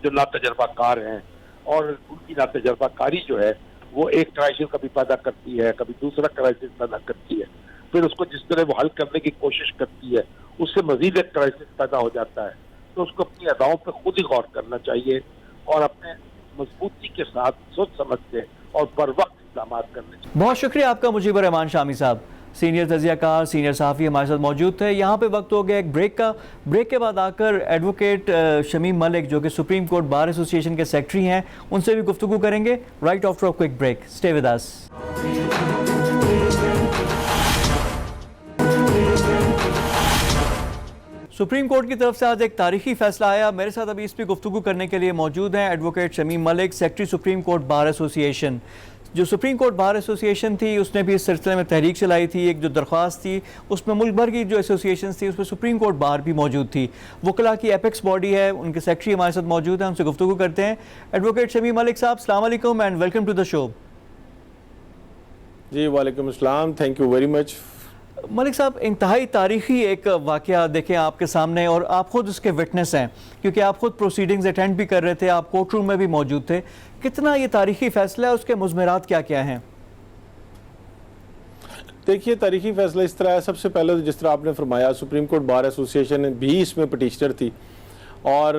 جو نا تجربہ کار ہیں, اور ان کی نا تجربہ کاری جو ہے وہ ایک کرائسس کبھی پیدا کرتی ہے, کبھی دوسرا کرائسس پیدا کرتی ہے, پھر اس کو جس طرح وہ حل کرنے کی کوشش کرتی ہے اس سے مزید ایک کرائسس پیدا ہو جاتا ہے. تو اس کو اپنی اداؤں پہ خود ہی غور کرنا چاہیے اور اپنے مضبوطی کے ساتھ سوچ سمجھ کے اور بر وقت اقدامات کرنے چاہیے. بہت شکریہ آپ کا مجیب الرحمان شامی صاحب, سینئر تجزیہ کار, سینئر صحافی ہمارے ساتھ موجود تھے. یہاں پہ وقت ہو گیا ایک بریک کا. بریک کے بعد آ کر ایڈوکیٹ شمیم ملک جو کہ سپریم کورٹ بار ایسوسی ایشن کے سیکرٹری ہیں, ان سے بھی گفتگو کریں گے right after a quick break. Stay with us. Supreme court کی طرف سے آج ایک تاریخی فیصلہ آیا. میرے ساتھ ابھی اس پہ گفتگو کرنے کے لیے موجود ہیں ایڈوکیٹ شمیم ملک, سیکرٹری سپریم کورٹ بار ایسوسی ایشن. جو سپریم کورٹ بار ایسوسی ایشن تھی اس نے بھی اس سلسلے میں تحریک چلائی تھی. ایک جو درخواست تھی اس میں ملک بھر کی جو ایسوسی ایشنز تھی اس میں سپریم کورٹ بار بھی موجود تھی. وکلاء کی ایپیکس باڈی ہے, ان کے سیکرٹری ہمارے ساتھ موجود ہیں, ان سے گفتگو کرتے ہیں. ایڈوکیٹ شمیم ملک صاحب السلام علیکم اینڈ ویلکم ٹو دا شو. جی وعلیکم السلام, تھینک یو ویری مچ. ملک صاحب, انتہائی تاریخی ایک واقعہ دیکھیں آپ کے سامنے, اور آپ خود اس کے وٹنس ہیں کیونکہ آپ خود پروسیڈنگز اٹینڈ بھی کر رہے تھے, آپ کورٹ روم میں بھی موجود تھے. کتنا یہ تاریخی فیصلہ ہے, اس کے مضمرات کیا کیا ہیں؟ دیکھیے تاریخی فیصلہ اس طرح ہے. سب سے پہلے جس طرح آپ نے فرمایا سپریم کورٹ بار ایسوسی ایشن بھی اس میں پٹیشنر تھی, اور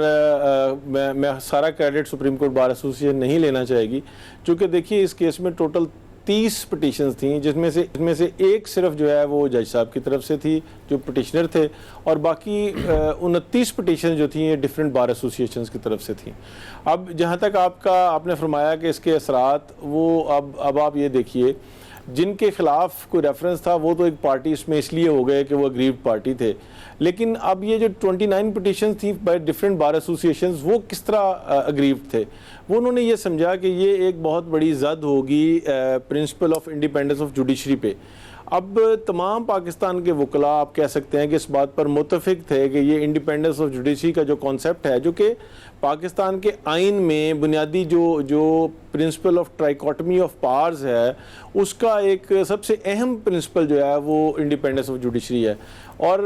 میں سارا کریڈٹ سپریم کورٹ بار ایسوسی ایشن نہیں لینا چاہے گی, چونکہ دیکھیے اس کیس میں ٹوٹل 30 پٹیشنز تھیں, جس میں سے ایک صرف جو ہے وہ جج صاحب کی طرف سے تھی جو پٹیشنر تھے, اور باقی 29 پٹیشن جو تھیں یہ ڈیفرنٹ بار ایسوسی ایشنز کی طرف سے تھیں. اب جہاں تک آپ نے فرمایا کہ اس کے اثرات, وہ اب آپ یہ دیکھیے جن کے خلاف کوئی ریفرنس تھا وہ تو ایک پارٹی اس میں اس لیے ہو گئے کہ وہ اگریوڈ پارٹی تھے, لیکن اب یہ جو 29 پٹیشنز تھیں بائی ڈفرینٹ بار ایسوسی ایشنز, وہ کس طرح اگریوڈ تھے؟ وہ انہوں نے یہ سمجھا کہ یہ ایک بہت بڑی زد ہوگی principle of independence of judiciary پہ. اب تمام پاکستان کے وکلاء آپ کہہ سکتے ہیں کہ اس بات پر متفق تھے کہ یہ انڈیپینڈنس آف جوڈیشری کا جو کانسیپٹ ہے, جو کہ پاکستان کے آئین میں بنیادی جو پرنسپل آف ٹرائیکاٹمی آف پاورز ہے اس کا ایک سب سے اہم پرنسپل جو ہے وہ انڈیپینڈنس آف جوڈیشری ہے، اور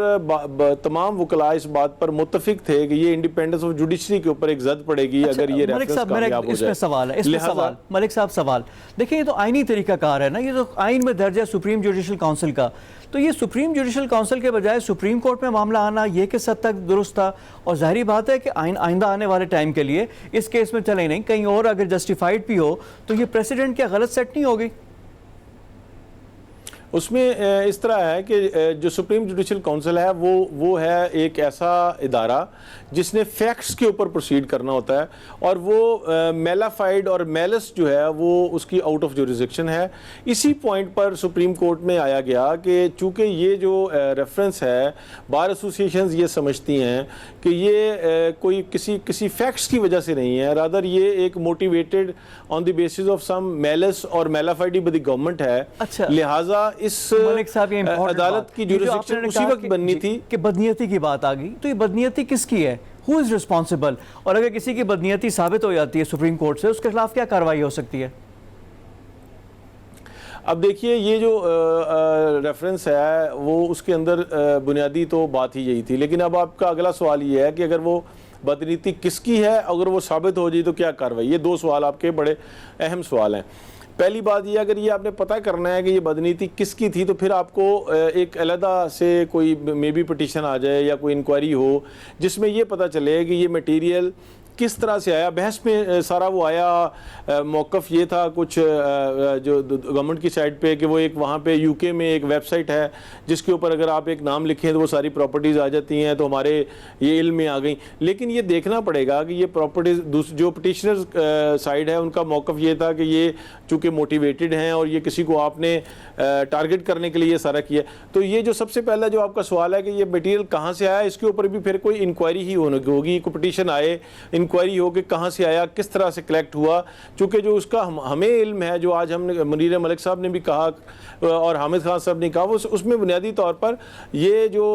تمام وکلاء اس بات پر متفق تھے کہ یہ انڈیپینڈنس آف جوڈیشری کے اوپر ایک زد پڑے گی اگر یہ ریفرنس کامیاب ہو جائے۔ اس میں سوال ملک صاحب سوال دیکھیں، یہ تو آئینی طریقہ کار ہے نا، یہ تو آئین میں درج ہے سپریم جوڈیشل کونسل کا، تو یہ سپریم جوڈیشل کونسل کے بجائے سپریم کورٹ میں معاملہ آنا یہ کس حد تک درست تھا؟ اور ظاہری بات ہے کہ آئندہ آنے والے ٹائم کے لیے اس کیس میں چلے نہیں، کہیں اور اگر جسٹیفائیڈ بھی ہو تو یہ پریسیڈنٹ کیا غلط سیٹ نہیں ہوگی؟ اس میں اس طرح ہے کہ جو سپریم جوڈیشل کونسل ہے وہ ہے ایک ایسا ادارہ جس نے فیکٹس کے اوپر پروسیڈ کرنا ہوتا ہے، اور وہ میلافائڈ اور میلس جو ہے وہ اس کی آؤٹ آف جوریسڈکشن ہے۔ اسی پوائنٹ پر سپریم کورٹ میں آیا گیا کہ چونکہ یہ جو ریفرنس ہے بار ایسوسیشنز یہ سمجھتی ہیں کہ یہ کوئی کسی فیکٹس کی وجہ سے نہیں ہے، رادر یہ ایک motivated on the basis of some malice اور میلافائڈی بائی دی گورنمنٹ ہے، لہٰذا اس عدالت کی جوریسڈکشن اسی وقت بننی تھی کہ بدنیتی کی بات آ گئی، تو یہ بدنیتی کس کی ہے؟ ہو از ریسپانسبل؟ اور اگر کسی کی بدنیتی ثابت ہو جاتی ہے سپریم کورٹ سے، اس کے خلاف کیا کارروائی ہو سکتی ہے؟ اب دیکھیے یہ جو ریفرنس ہے وہ اس کے اندر بنیادی تو بات ہی یہی تھی، لیکن اب آپ کا اگلا سوال یہ ہے کہ اگر وہ بدنیتی کس کی ہے، اگر وہ ثابت ہو جائے تو کیا کارروائی؟ یہ دو سوال آپ کے بڑے اہم سوال ہیں۔ پہلی بات یہ اگر یہ آپ نے پتہ کرنا ہے کہ یہ بدنیتی کس کی تھی تو پھر آپ کو ایک علیحدہ سے کوئی مے بی پٹیشن آ جائے یا کوئی انکوائری ہو جس میں یہ پتہ چلے کہ یہ میٹیریل کس طرح سے آیا۔ بحث میں سارا وہ آیا، موقف یہ تھا کچھ جو گورنمنٹ کی سائٹ پہ کہ وہ ایک وہاں پہ یو کے میں ایک ویب سائٹ ہے جس کے اوپر اگر آپ ایک نام لکھیں تو وہ ساری پراپرٹیز آ جاتی ہیں، تو ہمارے یہ علم میں آ گئیں، لیکن یہ دیکھنا پڑے گا کہ یہ پراپرٹیز جو پٹیشنر سائڈ ہے ان کا موقف یہ تھا کہ یہ چونکہ موٹیویٹڈ ہیں اور یہ کسی کو آپ نے ٹارگٹ کرنے کے لیے یہ سارا کیا، تو یہ جو سب سے پہلا جو آپ کا سوال ہے کہ یہ میٹیریل کہاں سے آیا، اس کے اوپر بھی پھر کوئی انکوائری ہی ہوگی، کوئی پٹیشن آئے، انکوائری ہو کہ کہاں سے آیا، کس طرح سے کلیکٹ ہوا، چونکہ جو اس کا ہمیں علم ہے، جو آج ہم نے منیر ملک صاحب نے بھی کہا اور حامد خان صاحب نے کہا، وہ اس میں بنیادی طور پر یہ جو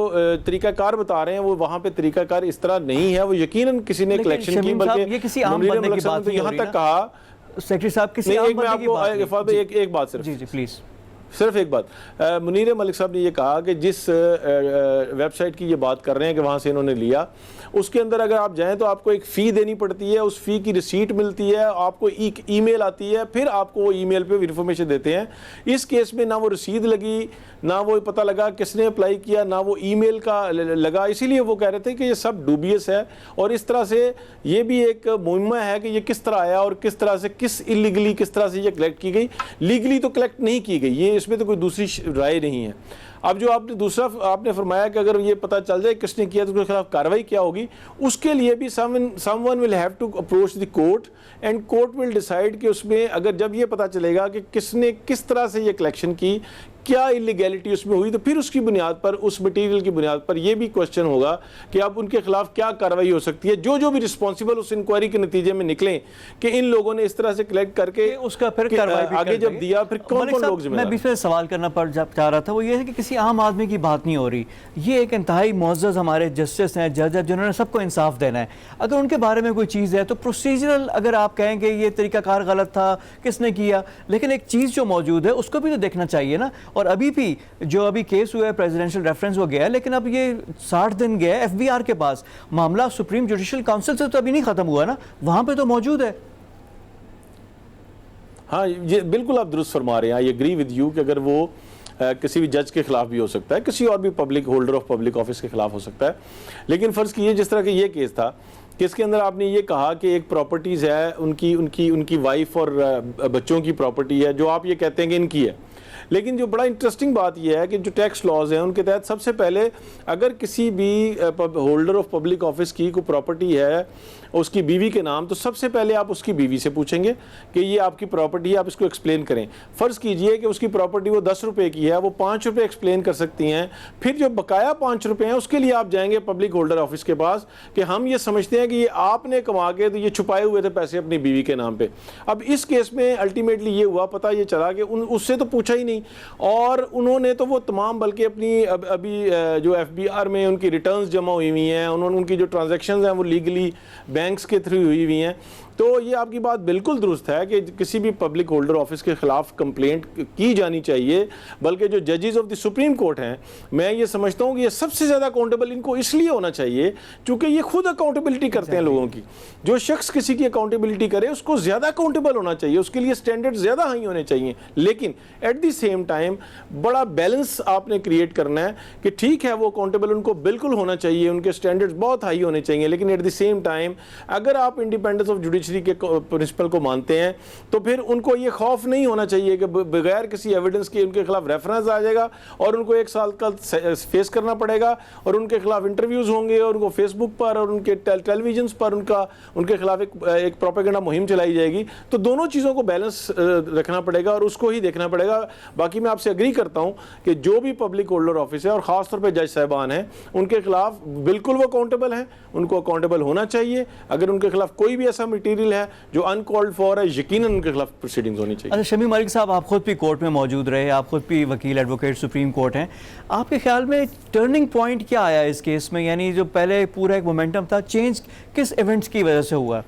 طریقہ کار بتا رہے ہیں وہ وہاں پہ طریقہ کار اس طرح نہیں ہے، وہ یقیناً کسی نے کلیکشن کی، بلکہ منیر ملک صاحب نے یہاں تک کہا، سیکرٹری صاحب کسی عام بندے کی بات نہیں، ایک بات صرف، جی پلیز صرف ایک بات، منیر ملک صاحب نے یہ کہا کہ جس ویب سائٹ کی یہ بات کر رہے ہیں کہ وہاں سے انہوں نے لیا، اس کے اندر اگر آپ جائیں تو آپ کو ایک فی دینی پڑتی ہے، اس فی کی ریسیٹ ملتی ہے، آپ کو ایک ای میل آتی ہے، پھر آپ کو وہ ای میل پہ انفارمیشن دیتے ہیں۔ اس کیس میں نہ وہ رسید لگی، نہ وہ پتہ لگا کس نے اپلائی کیا، نہ وہ ای میل کا لگا، اسی لیے وہ کہہ رہے تھے کہ یہ سب ڈوبیس ہے، اور اس طرح سے یہ بھی ایک مہمہ ہے کہ یہ کس طرح آیا اور کس طرح سے انلیگلی کس طرح سے یہ کلیکٹ کی گئی، لیگلی تو کلیکٹ نہیں کی گئی، یہ اس میں تو کوئی دوسری رائے نہیں ہے۔ اب جو آپ نے فرمایا کہ اگر یہ پتہ چل جائے کس نے کیا تو اس کے خلاف کارروائی کیا ہوگی، اس کے لیے بھی someone will have to approach the court and court will decide کہ اس میں اگر جب یہ پتہ چلے گا کہ کس نے کس طرح سے یہ کلیکشن کی، کیا انلیگیلٹی اس میں ہوئی، تو پھر اس کی بنیاد پر، اس مٹیریل کی بنیاد پر یہ بھی کوشچن ہوگا کہ اب ان کے خلاف کیا کارروائی ہو سکتی ہے، جو بھی رسپانسبل اس انکوائری کے نتیجے میں نکلیں کہ ان لوگوں نے اس طرح سے کلیکٹ کر کے اس کا پھر کارروائی آگے جب دیا، پھر کون لوگ ذمہ دار۔ میں بیچ میں سوال کرنا چاہ رہا تھا، وہ یہ ہے کہ کسی عام آدمی کی بات نہیں ہو رہی، یہ ایک انتہائی معزز ہمارے جسٹس ہیں، جج ہیں، جنہوں نے سب کو انصاف دینا ہے، اگر ان کے بارے میں کوئی چیز ہے تو پروسیجرل اگر آپ کہیں کہ یہ طریقہ کار غلط تھا، کس نے کیا، لیکن ایک چیز جو موجود ہے اس کو بھی تو دیکھنا چاہیے نا۔ اور ابھی بھی جو ابھی کیس ہوا ہے پریزیڈنشل ریفرنس وہ گیا ہے، لیکن اب یہ 60 دن گیا ہے ایف بی آر کے پاس، معاملہ سپریم جوڈیشل کونسل سے تو ابھی نہیں ختم ہوا نا، وہاں پہ تو موجود ہے۔ ہاں یہ بالکل آپ درست فرما رہے ہیں، آئی ایگری ود یو کہ اگر وہ کسی بھی جج کے خلاف بھی ہو سکتا ہے، کسی اور بھی public holder of public office کے خلاف ہو سکتا ہے، لیکن فرض کیجیے جس طرح کہ یہ کیس تھا کہ اس کے اندر آپ نے یہ کہا کہ ایک پراپرٹیز ہے ان کی وائف اور بچوں کی پراپرٹی ہے جو آپ یہ کہتے ہیں کہ ان کی ہے، لیکن جو بڑا انٹرسٹنگ بات یہ ہے کہ جو ٹیکس لاز ہیں ان کے تحت سب سے پہلے اگر کسی بھی ہولڈر آف پبلک آفس کی کوئی پراپرٹی ہے اس کی بیوی کے نام، تو سب سے پہلے آپ اس کی بیوی سے پوچھیں گے کہ یہ آپ کی پراپرٹی ہے، آپ اس کو ایکسپلین کریں۔ فرض کیجئے کہ اس کی پراپرٹی وہ 10 روپے کی ہے، وہ 5 روپے ایکسپلین کر سکتی ہیں، پھر جو بقایا 5 روپے ہیں اس کے لیے آپ جائیں گے پبلک ہولڈر آفس کے پاس کہ ہم یہ سمجھتے ہیں ہیں کہ یہ آپ نے کما کے تو یہ چھپائے ہوئے تھے پیسے اپنی بیوی کے نام پہ. اب اس کیس میں الٹیمیٹلی یہ ہوا, پتہ یہ چلا کہ اس سے تو پوچھا ہی نہیں, اور انہوں نے تو وہ تمام بلکہ اپنی ابھی جو ایف بی آر میں ان کی ریٹرنز جمع ہوئی ہوئی ہیں, انہوں نے ان کی جو ٹرانزیکشنز ہیں وہ لیگلی بینکس کے تھرو ہوئی ہوئی ہیں. تو یہ آپ کی بات بالکل درست ہے کہ کسی بھی پبلک ہولڈر آفس کے خلاف کمپلینٹ کی جانی چاہیے, بلکہ جو ججز آف دی سپریم کورٹ ہیں, میں یہ سمجھتا ہوں کہ یہ سب سے زیادہ اکاؤنٹیبل ان کو اس لیے ہونا چاہیے چونکہ یہ خود اکاؤنٹیبلٹی کرتے ہیں لوگوں کی. جو شخص کسی کی اکاؤنٹیبلٹی کرے اس کو زیادہ اکاؤنٹیبل ہونا چاہیے, اس کے لیے سٹینڈرڈ زیادہ ہائی ہونے چاہیے, لیکن ایٹ دی سیم ٹائم بڑا بیلنس آپ نے کریٹ کرنا ہے کہ ٹھیک ہے وہ اکاؤنٹیبل ان کو بالکل ہونا چاہیے, ان کے سٹینڈرڈ بہت ہائی ہونے چاہیے, لیکن ایٹ دی سیم ٹائم اگر آپ انڈیپینڈنس آف جوڈیشری کے پرنسپل کو مانتے ہیں تو پھر ان کو یہ خوف نہیں ہونا چاہیے کہ بغیر کسی ایویڈنس کے ان کے خلاف ریفرنس آ جائے گا اور ان کو 1 سال کا فیس کرنا پڑے گا, اور ان کے خلاف انٹرویوز ہوں گے, اور ان کو فیس بک پر اور ان کے ٹیلی ویژنس پر ان کے خلاف ایک پروپیگنڈا مہم چلائی جائے گی. تو دونوں چیزوں کو بیلنس رکھنا پڑے گا اور اس کو ہی دیکھنا پڑے گا. باقی میں آپ سے اگری کرتا ہوں کہ جو بھی پبلک ہولڈر آفس ہے اور خاص طور پہ جج صاحبان ہیں ان کے خلاف بالکل وہ اکاؤنٹیبل ہیں, ان کو اکاؤنٹیبل ہونا چاہیے. اگر ان کے خلاف کوئی بھی ایسا مٹیریل ہے جو انکالڈ فار ہے, یقیناً ان کے خلاف پروسیڈنگز ہونی چاہیے. اچھا شمی ملک صاحب, آپ خود بھی کورٹ میں موجود رہے, آپ خود بھی وکیل ایڈوکیٹ سپریم کورٹ ہیں, آپ کے خیال میں ٹرننگ پوائنٹ کیا آیا اس کیس میں؟ یعنی جو پہلے پورا ایک مومنٹم تھا, چینج کس ایونٹس کی وجہ سے ہوا؟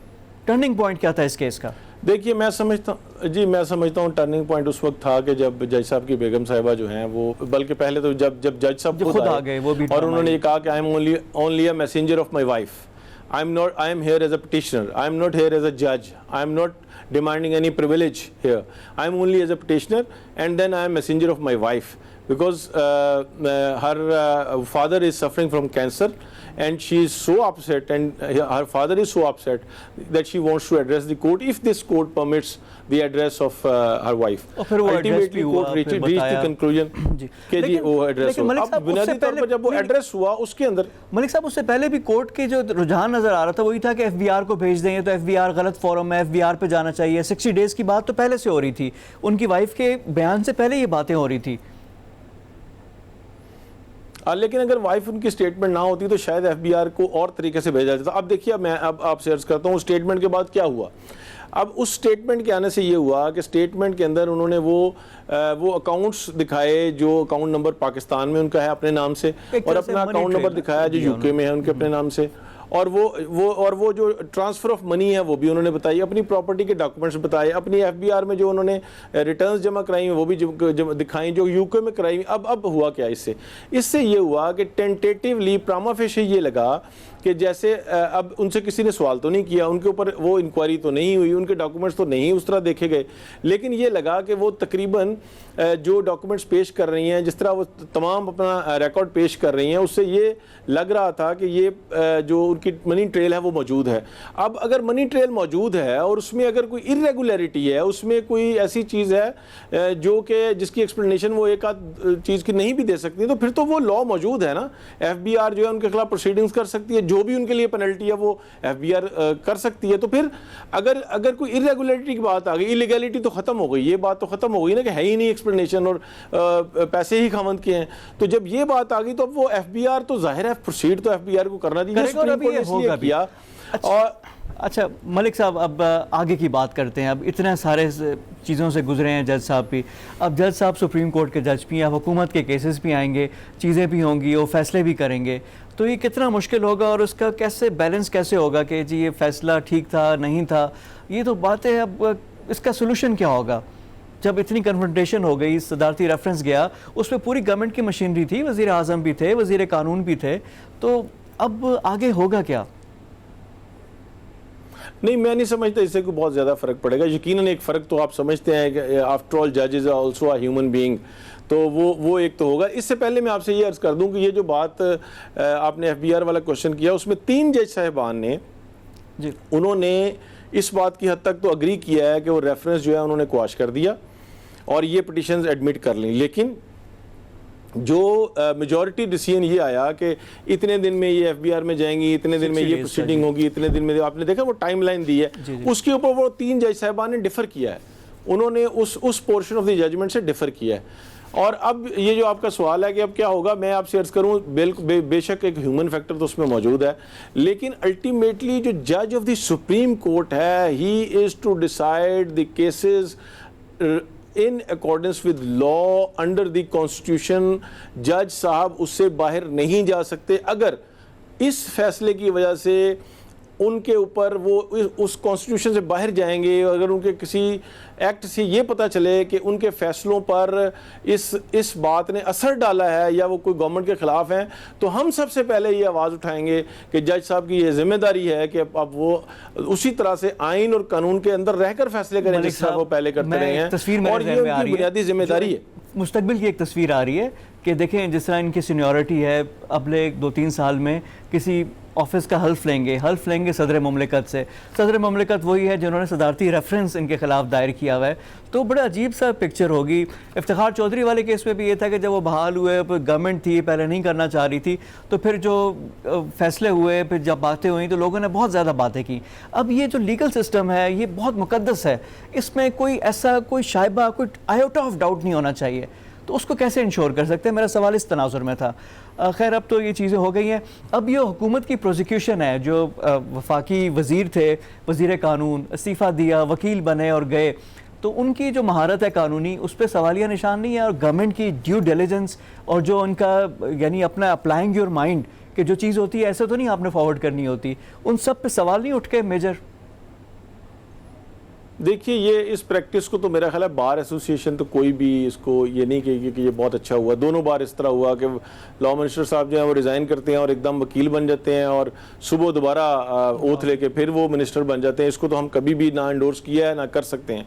ٹرننگ پوائنٹ کیا تھا اس کیس کا؟ دیکھیے میں سمجھتا ہوں ٹرننگ پوائنٹ اس وقت تھا کہ جب جج صاحب کی بیگم صاحبہ جو ہیں وہ, بلکہ پہلے تو جب جج صاحب خود آ گئے اور انہوں نے یہ کہا کہ I am only a messenger of my wife. I am here as a petitioner. I am not here as a judge. I am not demanding any privilege here. I am only as a petitioner, and then I am messenger of my wife because her father is suffering from cancer, and she is so upset, and her father is so upset that she wants to address the court if this court permits the address of her wife. Ultimately court reached the conclusion کہ جی وہ address ہوا. اب بنیادی طور پر جب وہ address ہوا اس کے اندر ملک صاحب اس سے پہلے بھی کورٹ کے جو رجحان نظر آ رہا تھا وہی تھا کہ ایف بی آر کو بھیج دیں گے تو ایف بی آر غلط فورم ہے, ایف بی آر پہ جانا چاہیے. 60 ڈیز کی بات تو پہلے سے ہو رہی تھی, ان کی وائف کے بیان سے پہلے یہ باتیں ہو رہی تھی. لیکن اگر وائف ان کی سٹیٹمنٹ نہ ہوتی تو شاید ایف بی آر کو اور طریقے سے بھیجا جاتا. اب دیکھیے میں اب آپ سے عرض کرتا ہوں سٹیٹمنٹ کے بعد کیا ہوا. اب اس سٹیٹمنٹ کے آنے سے یہ ہوا کہ سٹیٹمنٹ کے اندر انہوں نے وہ اکاؤنٹس دکھائے جو اکاؤنٹ نمبر پاکستان میں ان کا ہے اپنے نام سے, اور اپنا اکاؤنٹ نمبر دکھایا جو یو کے میں ہے ان کے اپنے نام سے, اور وہ جو ٹرانسفر آف منی ہے وہ بھی انہوں نے بتائی, اپنی پراپرٹی کے ڈاکومنٹس بتائے, اپنی ایف بی آر میں جو انہوں نے ریٹرنز جمع کرائی ہیں وہ بھی دکھائیں جو یو کے میں کرائی ہیں. اب ہوا کیا اس سے یہ ہوا کہ ٹینٹیٹیولی پراما فیشی یہ لگا کہ جیسے اب ان سے کسی نے سوال تو نہیں کیا, ان کے اوپر وہ انکوائری تو نہیں ہوئی, ان کے ڈاکومنٹس تو نہیں اس طرح دیکھے گئے, لیکن یہ لگا کہ وہ تقریباً جو ڈاکومنٹس پیش کر رہی ہیں, جس طرح وہ تمام اپنا ریکارڈ پیش کر رہی ہیں, اس سے یہ لگ رہا تھا کہ یہ جو ان کی منی ٹریل ہے وہ موجود ہے. اب اگر منی ٹریل موجود ہے اور اس میں اگر کوئی irregularity ہے, اس میں کوئی ایسی چیز ہے جو کہ جس کی ایکسپلینیشن وہ ایک آدھ چیز کی نہیں بھی دے سکتی, تو پھر تو وہ لا موجود ہے نا. ایف بی آر جو ہے ان کے خلاف پروسیڈنگز کر سکتی ہے, جو بھی ان کے لیے پینلٹی ہے وہ ایف بی آر کر سکتی ہے. تو پھر اگر کوئی irregularity کی بات آ گئی, illegality تو ختم ہو گئی, یہ بات تو ختم ہو گئی نا کہ ہے ہی نہیں ایکسپلینیشن اور پیسے ہی خاوند کے ہیں. تو جب یہ بات آ گئی تو اب وہ ایف بی آر تو ظاہر ہے پروسیڈ تو ایف بی آر کو کرنا چاہیے. اچھا ملک صاحب, اب آگے کی بات کرتے ہیں. اب اتنے سارے چیزوں سے گزرے ہیں جج صاحب بھی, اب جج صاحب سپریم کورٹ کے جج بھی ہیں, حکومت کے کیسز بھی آئیں گے, چیزیں بھی ہوں گی, وہ فیصلے بھی کریں گے. تو یہ کتنا مشکل ہوگا اور اس کا کیسے بیلنس کیسے ہوگا کہ جی یہ فیصلہ ٹھیک تھا نہیں تھا, یہ تو باتیں. اب اس کا سولوشن کیا ہوگا جب اتنی کنفرنٹیشن ہو گئی, صدارتی ریفرنس گیا, اس پہ پوری گورنمنٹ کی مشینری تھی, وزیر اعظم بھی تھے, وزیر قانون بھی تھے, تو اب آگے ہوگا کیا؟ نہیں, میں نہیں سمجھتا اس سے کوئی بہت زیادہ فرق پڑے گا. یقیناً ایک فرق تو آپ سمجھتے ہیں کہ آفٹر آل ججز are also a human being, تو وہ ایک تو ہوگا. اس سے پہلے میں آپ سے یہ عرض کر دوں کہ یہ جو بات آپ نے ایف بی آر والا کوشچن کیا, اس میں 3 جج صاحبان نے جی انہوں نے اس بات کی حد تک تو اگری کیا ہے کہ وہ ریفرنس جو ہے انہوں نے کواش کر دیا اور یہ پٹیشنز ایڈمٹ کر لیں, لیکن جو میجورٹی ڈیسیژن یہ آیا کہ اتنے دن میں یہ ایف بی آر میں جائیں گی, اتنے دن میں یہ پروسیڈنگ ہوگی, اتنے دن میں آپ نے دیکھا وہ ٹائم لائن دی ہے, اس کے اوپر وہ 3 جج صاحبان نے ڈیفر کیا ہے, انہوں نے اس پورشن آف دی ججمنٹ سے ڈیفر کیا ہے. اور اب یہ جو آپ کا سوال ہے کہ اب کیا ہوگا، میں آپ سے عرض کروں بالکل بے شک ایک ہیومن فیکٹر تو اس میں موجود ہے، لیکن الٹیمیٹلی جو جج آف دی سپریم کورٹ ہے he is to decide the cases in accordance with law under the constitution. جج صاحب اس سے باہر نہیں جا سکتے. اگر اس فیصلے کی وجہ سے ان کے اوپر وہ اس کانسٹیٹیوشن سے باہر جائیں گے، اگر ان کے کسی ایکٹ سے یہ پتہ چلے کہ ان کے فیصلوں پر اس بات نے اثر ڈالا ہے یا وہ کوئی گورنمنٹ کے خلاف ہیں، تو ہم سب سے پہلے یہ آواز اٹھائیں گے کہ جج صاحب کی یہ ذمہ داری ہے کہ اب وہ اسی طرح سے آئین اور قانون کے اندر رہ کر فیصلے کریں جس طرح وہ پہلے کرتے رہے ہیں، اور یہ ان کی بنیادی ذمہ داری ہے. مستقبل کی ایک تصویر آ رہی ہے کہ دیکھیں جس طرح ان کی سینیورٹی ہے، اگلے 2-3 سال میں کسی آفس کا حلف لیں گے صدر مملکت سے. صدر مملکت وہی ہے جنہوں نے صدارتی ریفرنس ان کے خلاف دائر کیا ہوا ہے. تو بڑا عجیب سا پکچر ہوگی. افتخار چودھری والے کیس میں بھی یہ تھا کہ جب وہ بحال ہوئے، گورنمنٹ تھی پہلے نہیں کرنا چاہ رہی تھی، تو پھر جو فیصلے ہوئے، پھر جب باتیں ہوئیں تو لوگوں نے بہت زیادہ باتیں کی. اب یہ جو لیگل سسٹم ہے یہ بہت مقدس ہے، اس میں کوئی شائبہ، کوئی آئیوٹا آف ڈاؤٹ نہیں ہونا چاہیے. تو اس کو کیسے انشور کر سکتے ہیں؟ میرا سوال اس تناظر میں تھا. خیر اب تو یہ چیزیں ہو گئی ہیں. اب یہ حکومت کی پروزیکیوشن ہے، جو وفاقی وزیر تھے، وزیر قانون، استعفیٰ دیا، وکیل بنے اور گئے، تو ان کی جو مہارت ہے قانونی اس پہ سوالیہ نشان نہیں ہے. اور گورنمنٹ کی ڈیو ڈیلیجنس اور جو ان کا یعنی اپنا اپلائنگ یور مائنڈ کہ جو چیز ہوتی ہے ایسے تو نہیں آپ نے فارورڈ کرنی ہوتی، ان سب پہ سوال نہیں اٹھ کے میجر؟ دیکھیے یہ اس پریکٹس کو تو میرا خیال ہے بار ایسوسیشن تو کوئی بھی اس کو یہ نہیں کہے گی کہ یہ بہت اچھا ہوا. دونوں بار اس طرح ہوا کہ لا منسٹر صاحب جو ہیں وہ ریزائن کرتے ہیں اور ایک دم وکیل بن جاتے ہیں، اور صبح دوبارہ اوتھ لے کے پھر وہ منسٹر بن جاتے ہیں. اس کو تو ہم کبھی بھی نہ انڈورس کیا ہے نہ کر سکتے ہیں.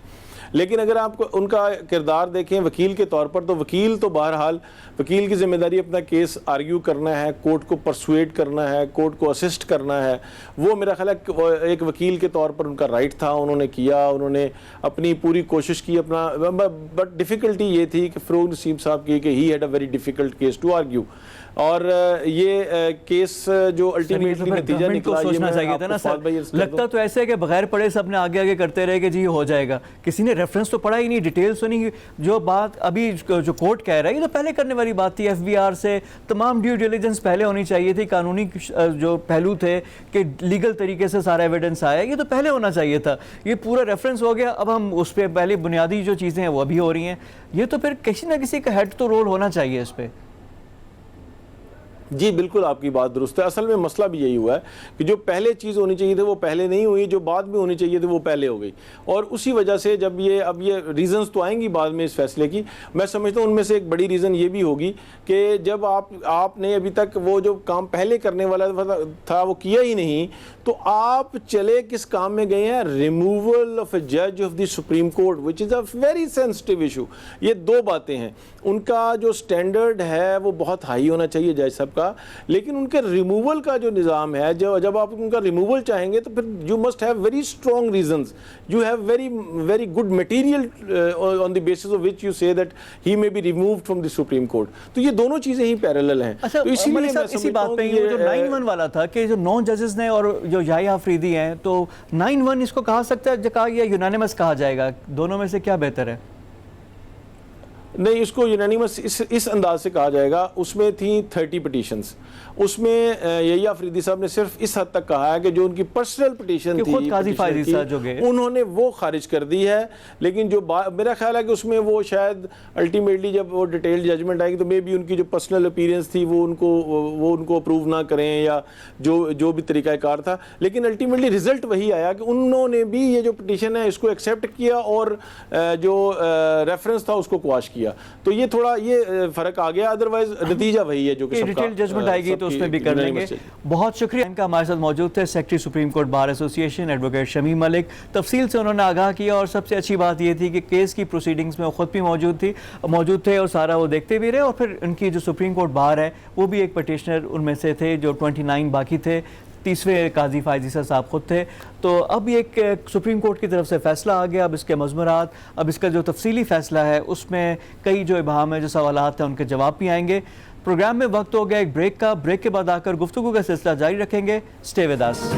لیکن اگر آپ ان کا کردار دیکھیں وکیل کے طور پر، تو وکیل تو بہرحال وکیل کی ذمہ داری اپنا کیس آرگیو کرنا ہے، کورٹ کو پرسویٹ کرنا ہے، کورٹ کو اسسٹ کرنا ہے. وہ میرا خیال ہے ایک وکیل کے طور پر ان کا رائٹ تھا، انہوں نے کیا، انہوں نے اپنی پوری کوشش کی اپنا. بٹ ڈیفیکلٹی یہ تھی کہ فروغ نسیم صاحب کی کہ he had a very difficult case to argue. اور یہ کیس جو الٹیمیٹلی نتیجہ نکلا، یہ سوچنا چاہیے تھا نا سر. لگتا تو ایسے ہے کہ بغیر پڑھے سب نے آگے آگے کرتے رہے کہ جی ہو جائے گا. کسی نے ریفرنس تو پڑھا ہی نہیں، ڈیٹیلز تو نہیں. جو بات ابھی جو کورٹ کہہ رہا ہے یہ تو پہلے کرنے والی بات تھی. ایف بی آر سے تمام ڈیو ڈیلیجنس پہلے ہونی چاہیے تھی. قانونی جو پہلو تھے کہ لیگل طریقے سے سارا ایویڈنس آیا، یہ تو پہلے ہونا چاہیے تھا. یہ پورا ریفرنس ہو گیا، اب ہم اس پہ پہلے بنیادی جو چیزیں ہیں وہ ابھی ہو رہی ہیں. یہ تو پھر کسی نہ کسی کا ہیڈ تو رول ہونا چاہیے اس پہ. جی بالکل آپ کی بات درست ہے. اصل میں مسئلہ بھی یہی ہوا ہے کہ جو پہلے چیز ہونی چاہیے تھی وہ پہلے نہیں ہوئی، جو بعد میں ہونی چاہیے تھی وہ پہلے ہو گئی. اور اسی وجہ سے جب اب یہ ریزنز تو آئیں گی بعد میں اس فیصلے کی. میں سمجھتا ہوں ان میں سے ایک بڑی ریزن یہ بھی ہوگی کہ جب آپ نے ابھی تک وہ جو کام پہلے کرنے والا تھا وہ کیا ہی نہیں، تو آپ چلے کس کام میں گئے ہیں؟ ریموول آف اے جج of the Supreme court which is a very sensitive issue. یہ دو باتیں ہیں. ان کا جو سٹینڈرڈ ہے وہ بہت ہائی ہونا چاہیے جج صاحب کا، لیکن ان کے ریموول کا جو نظام ہے، جب آپ ان کا ریموول چاہیں گے تو پھر you must have very strong reasons, you have very good material on the basis of which you say that he may be removed from the Supreme Court. تو یہ دونوں چیزیں ہی پیرالل ہیں. اچھا اسی بات پہ یہ جو 9-1 والا تھا کہ جو 9 ججز نے اور جو یحییٰ آفریدی ہیں، تو 9-1 اس کو کہا سکتا ہے کہا یا یونانیمس کہا جائے گا؟ دونوں میں سے کیا بہتر ہے؟ نہیں، اس کو یونانیمس اس انداز سے کہا جائے گا. اس میں تھیں 30 پٹیشنز. اس میں یحییٰ آفریدی صاحب نے صرف اس حد تک کہا ہے کہ جو ان کی پرسنل پٹیشن تھی انہوں نے وہ خارج کر دی ہے. لیکن جو میرا خیال ہے کہ اس میں وہ شاید الٹیمیٹلی جب وہ ڈیٹیل ججمنٹ آئے گی تو مے بی ان کی جو پرسنل اپیرنس تھی وہ ان کو اپروو نہ کریں یا جو بھی طریقہ کار تھا. لیکن الٹیمیٹلی رزلٹ وہی آیا کہ انہوں نے بھی یہ جو پٹیشن ہے اس کو ایکسیپٹ کیا اور جو ریفرنس تھا اس کو کواش کیا. تو یہ تھوڑا یہ فرق آ گیا. ادروائز نتیجہ وہی ہے جو کہ ڈیٹیل ججمنٹ آئے گی تو اس میں بھی کر لیں گے. بہت شکریہ. ان کا ہمارے ساتھ موجود تھے secretary Supreme Court Bar Association advocate Shamim Malik. تفصیل سے انہوں نے آگاہ کیا اور سب سے اچھی بات یہ تھی کہ کیس کی پروسیڈنگز میں وہ خود بھی موجود تھے اور سارا وہ دیکھتے بھی رہے. اور پھر ان کی جو سپریم کورٹ بار ہے وہ بھی ایک پٹیشنر ان میں سے تھے، جو 29 باقی تھے. 30ویں قاضی فائز عیسیٰ صاحب خود تھے. تو اب ایک سپریم کورٹ کی طرف سے فیصلہ آ گیا. اب اس کے مضمرات، اب اس کا جو تفصیلی فیصلہ ہے اس میں کئی جو ابہام ہے، جو سوالات ہیں، ان کے جواب بھی آئیں گے. پروگرام میں وقت ہو گیا ایک بریک کا. بریک کے بعد آ کر گفتگو کا سلسلہ جاری رکھیں گے. Stay with us.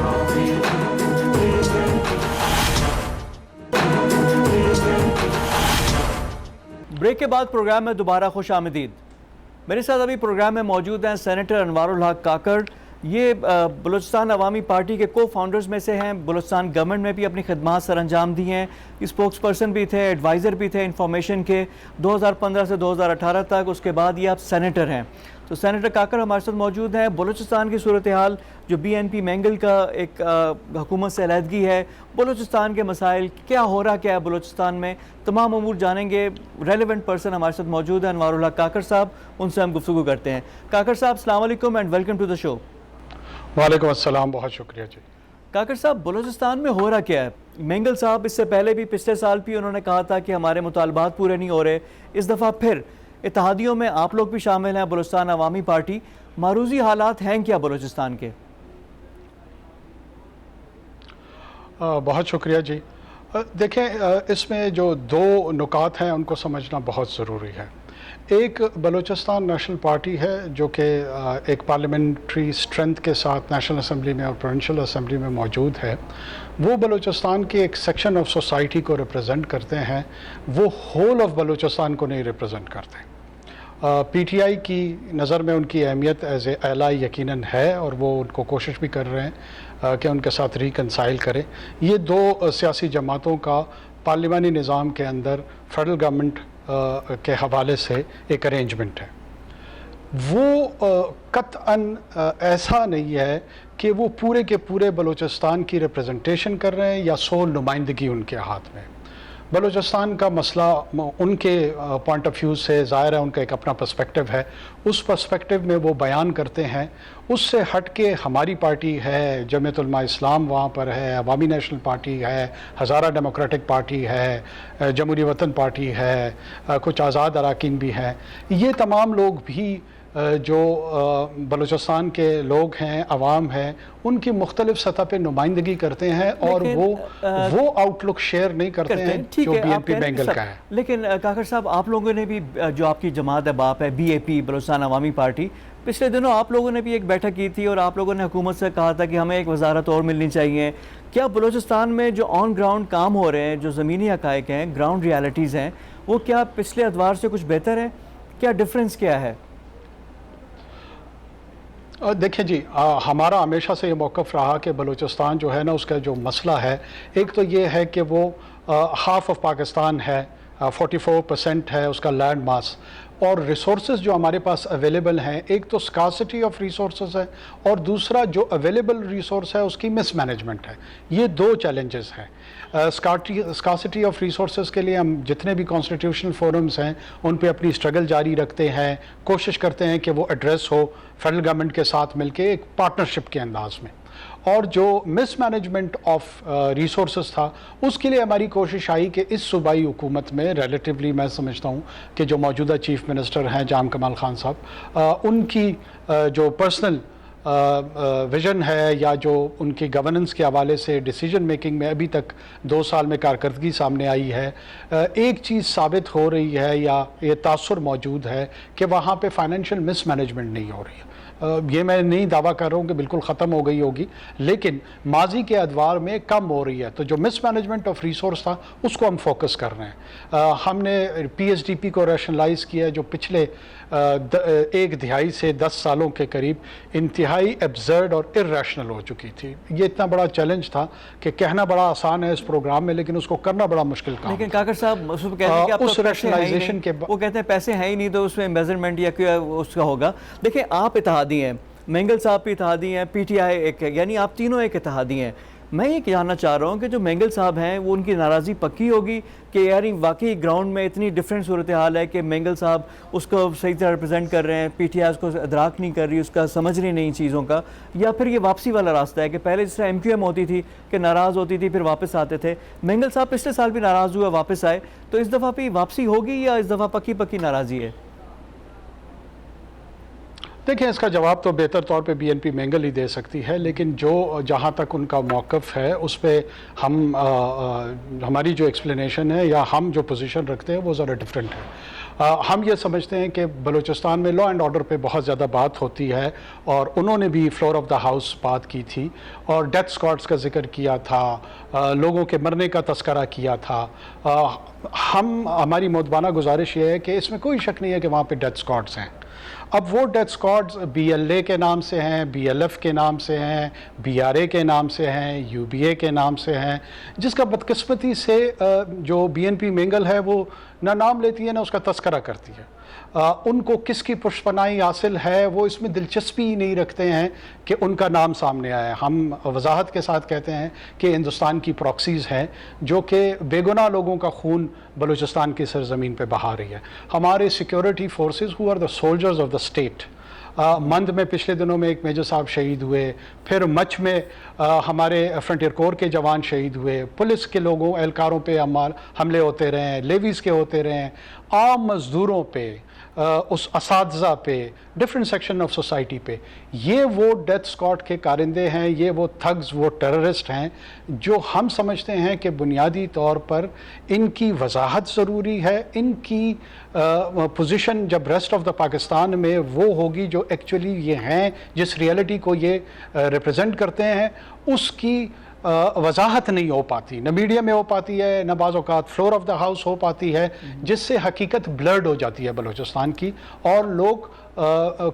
بریک کے بعد پروگرام میں دوبارہ خوش آمدید. میرے ساتھ ابھی پروگرام میں موجود ہیں سینیٹر انوار الحق کاکڑ. یہ بلوچستان عوامی پارٹی کے کو فاؤنڈرز میں سے ہیں. بلوچستان گورنمنٹ میں بھی اپنی خدمات سر انجام دی ہیں. اسپوکس پرسن بھی تھے, ایڈوائزر بھی تھے انفارمیشن کے 2015 سے 2018 تک. اس کے بعد یہ آپ سینیٹر ہیں. تو سینیٹر کاکڑ ہمارے ساتھ موجود ہیں. بلوچستان کی صورتحال جو بی این پی مینگل کا ایک حکومت سے علیحدگی ہے, بلوچستان کے مسائل کیا ہو رہا کیا ہے بلوچستان میں, تمام امور جانیں گے. ریلیونٹ پرسن ہمارے ساتھ موجود ہیں انوار الحق کاکڑ صاحب, ان سے ہم گفتگو کرتے ہیں. کاکڑ صاحب السلام علیکم اینڈ ویلکم ٹو دا شو. وعلیکم السلام, بہت شکریہ جی. کاکڑ صاحب بلوچستان میں ہو رہا کیا ہے؟ مینگل صاحب اس سے پہلے بھی پچھلے سال بھی انہوں نے کہا تھا کہ ہمارے مطالبات پورے نہیں ہو رہے. اس دفعہ پھر اتحادیوں میں آپ لوگ بھی شامل ہیں, بلوچستان عوامی پارٹی. معروضی حالات ہیں کیا بلوچستان کے؟ بہت شکریہ جی. دیکھیں, اس میں جو دو نکات ہیں ان کو سمجھنا بہت ضروری ہے. ایک بلوچستان نیشنل پارٹی ہے جو کہ ایک پارلیمنٹری اسٹرینتھ کے ساتھ نیشنل اسمبلی میں اور پروونشل اسمبلی میں موجود ہے. وہ بلوچستان کے ایک سیکشن آف سوسائٹی کو ریپرزینٹ کرتے ہیں, وہ ہول آف بلوچستان کو نہیں ریپرزینٹ کرتے. پی ٹی آئی کی نظر میں ان کی اہمیت ایز اے ایلائی یقیناً ہے, اور وہ ان کو کوشش بھی کر رہے ہیں کہ ان کے ساتھ ریکنسائل کریں. یہ دو سیاسی جماعتوں کا پارلیمانی نظام کے اندر فیڈرل گورنمنٹ کے حوالے سے ایک ارینجمنٹ ہے. وہ قطعاً ایسا نہیں ہے کہ وہ پورے کے پورے بلوچستان کی ریپرزنٹیشن کر رہے ہیں یا سول نمائندگی ان کے ہاتھ میں. بلوچستان کا مسئلہ ان کے پوائنٹ آف ویو سے ظاہر ہے, ان کا ایک اپنا پرسپیکٹو ہے, اس پرسپیکٹو میں وہ بیان کرتے ہیں. اس سے ہٹ کے ہماری پارٹی ہے, جمعیت علماء اسلام وہاں پر ہے, عوامی نیشنل پارٹی ہے, ہزارہ ڈیموکریٹک پارٹی ہے, جمہوری وطن پارٹی ہے, کچھ آزاد اراکین بھی ہیں. یہ تمام لوگ بھی جو بلوچستان کے لوگ ہیں, عوام ہیں, ان کی مختلف سطح پہ نمائندگی کرتے ہیں, اور وہ آؤٹ لک شیئر نہیں کرتے ہیں جو بی این پی مینگل کا ہے. لیکن کاکڑ صاحب, آپ لوگوں نے بھی, جو آپ کی جماعت ہے باپ ہے بی اے پی بلوچستان عوامی پارٹی, پچھلے دنوں آپ لوگوں نے بھی ایک بیٹھک کی تھی اور آپ لوگوں نے حکومت سے کہا تھا کہ ہمیں ایک وزارت اور ملنی چاہیے. کیا بلوچستان میں جو آن گراؤنڈ کام ہو رہے ہیں, جو زمینی حقائق ہیں, گراؤنڈ ریالٹیز ہیں, وہ کیا پچھلے ادوار سے کچھ بہتر ہے؟ کیا ڈفرینس کیا ہے؟ دیکھیں جی, ہمارا ہمیشہ سے یہ موقف رہا کہ بلوچستان جو ہے نا, اس کا جو مسئلہ ہے, ایک تو یہ ہے کہ وہ ہاف آف پاکستان ہے, 44% ہے اس کا لینڈ ماس, اور ریسورسز جو ہمارے پاس اویلیبل ہیں, ایک تو سکارسٹی آف ریسورسز ہے, اور دوسرا جو اویلیبل ریسورس ہے اس کی مس مینجمنٹ ہے. یہ دو چیلنجز ہیں. سکارسٹی آف ریسورسز کے لیے ہم جتنے بھی کانسٹیٹیوشنل فورمز ہیں ان پہ اپنی اسٹرگل جاری رکھتے ہیں, کوشش کرتے ہیں کہ وہ ایڈریس ہو فیڈرل گورنمنٹ کے ساتھ مل کے ایک پارٹنرشپ کے انداز میں. اور جو مس مینجمنٹ آف ریسورسز تھا, اس کے لیے ہماری کوشش آئی کہ اس صوبائی حکومت میں ریلیٹیولی میں سمجھتا ہوں کہ جو موجودہ چیف منسٹر ہیں جام کمال خان صاحب, ان کی جو پرسنل ویژن ہے یا جو ان کی گورننس کے حوالے سے ڈیسیجن میکنگ میں ابھی تک 2 سال میں کارکردگی سامنے آئی ہے, ایک چیز ثابت ہو رہی ہے یا یہ تاثر موجود ہے کہ وہاں پہ فائنینشیل مس مینجمنٹ نہیں ہو رہی ہے. یہ میں نہیں دعویٰ کر رہا ہوں کہ بالکل ختم ہو گئی ہوگی, لیکن ماضی کے ادوار میں کم ہو رہی ہے. تو جو مس مینجمنٹ آف ریسورس تھا اس کو ہم فوکس کر رہے ہیں. ہم نے پی ایس ڈی پی کو ریشنلائز کیا, جو پچھلے 1 دہائی سے 10 سالوں کے قریب انتہائی ایبزرڈ اور ارریشنل ہو چکی تھی. یہ اتنا بڑا چیلنج تھا کہ کہنا بڑا آسان ہے اس پروگرام میں, لیکن اس کو کرنا بڑا مشکل کام. لیکن کاکڑ صاحب اس ریشنلائزیشن کے وہ کہتے ہیں پیسے ہیں ہی نہیں, تو اس میں میجرمنٹ یا کیا اس کا ہوگا. دیکھیں, آپ اتحادی ہیں, مینگل صاحب بھی اتحادی ہیں, پی ٹی آئی ایک ہے, یعنی آپ تینوں ایک اتحادی ہیں. میں یہ جاننا چاہ رہا ہوں کہ جو مینگل صاحب ہیں وہ ان کی ناراضی پکی ہوگی کہ یعنی واقعی گراؤنڈ میں اتنی ڈفرینٹ صورتحال ہے کہ مینگل صاحب اس کو صحیح طرح ریپرزینٹ کر رہے ہیں, پی ٹی آئی اس کو ادراک نہیں کر رہی, اس کا سمجھ رہی نہیں چیزوں کا, یا پھر یہ واپسی والا راستہ ہے کہ پہلے جس طرح ایم کیو ایم ہوتی تھی کہ ناراض ہوتی تھی پھر واپس آتے تھے, مینگل صاحب پچھلے سال بھی ناراض ہوئے واپس آئے, تو اس دفعہ بھی واپسی ہوگی یا اس دفعہ پکی ناراضی ہے؟ دیکھیں, اس کا جواب تو بہتر طور پہ بی این پی مینگل ہی دے سکتی ہے, لیکن جہاں تک ان کا موقف ہے اس پہ ہماری جو ایکسپلینیشن ہے یا ہم جو پوزیشن رکھتے ہیں وہ ذرا ڈفرینٹ ہے. ہم یہ سمجھتے ہیں کہ بلوچستان میں لا اینڈ آرڈر پہ بہت زیادہ بات ہوتی ہے، اور انہوں نے بھی فلور آف دا ہاؤس بات کی تھی اور ڈیتھ اسکواڈس کا ذکر کیا تھا، لوگوں کے مرنے کا تذکرہ کیا تھا۔ ہماری مودبانہ گزارش یہ ہے کہ اس میں کوئی شک نہیں ہے کہ وہاں پہ ڈیتھ اسکواڈس ہیں۔ اب وہ death squads B L A کے نام سے ہیں، بی ایل ایف کے نام سے ہیں، بی آر اے کے نام سے ہیں، یو بی اے کے نام سے ہیں، جس کا بدقسمتی سے جو بی این پی مینگل ہے وہ نہ نام لیتی ہے نہ اس کا تذکرہ کرتی ہے۔ ان کو کس کی پشت پناہی حاصل ہے وہ اس میں دلچسپی ہی نہیں رکھتے ہیں کہ ان کا نام سامنے آئے۔ ہم وضاحت کے ساتھ کہتے ہیں کہ ہندوستان کی پراکسیز ہیں جو کہ بے گناہ لوگوں کا خون بلوچستان کی سرزمین پہ بہا رہی ہے۔ ہمارے security forces who are the soldiers of the state. Mand میں پچھلے دنوں میں ایک میجر صاحب شہید ہوئے، پھر مچ میں ہمارے فرنٹیئر کور کے جوان شہید ہوئے، پولیس کے لوگوں اہلکاروں پہ حملے ہوتے رہے ہیں، لیویز کے ہوتے رہے ہیں، عام مزدوروں پہ، اس اساتذہ پہ، ڈفرینٹ سیکشن آف سوسائٹی پہ۔ یہ وہ ڈیتھ اسکواڈ کے کارندے ہیں، یہ وہ تھگز، وہ ٹیررسٹ ہیں جو ہم سمجھتے ہیں کہ بنیادی طور پر ان کی وضاحت ضروری ہے۔ ان کی پوزیشن جب ریسٹ آف دا پاکستان میں وہ ہوگی جو ایکچولی یہ ہیں، جس ریئلٹی کو یہ ریپرزینٹ کرتے ہیں، اس کی وضاحت نہیں ہو پاتی، نہ میڈیا میں ہو پاتی ہے، نہ بعض اوقات فلور آف دا ہاؤس ہو پاتی ہے، جس سے حقیقت بلرڈ ہو جاتی ہے بلوچستان کی، اور لوگ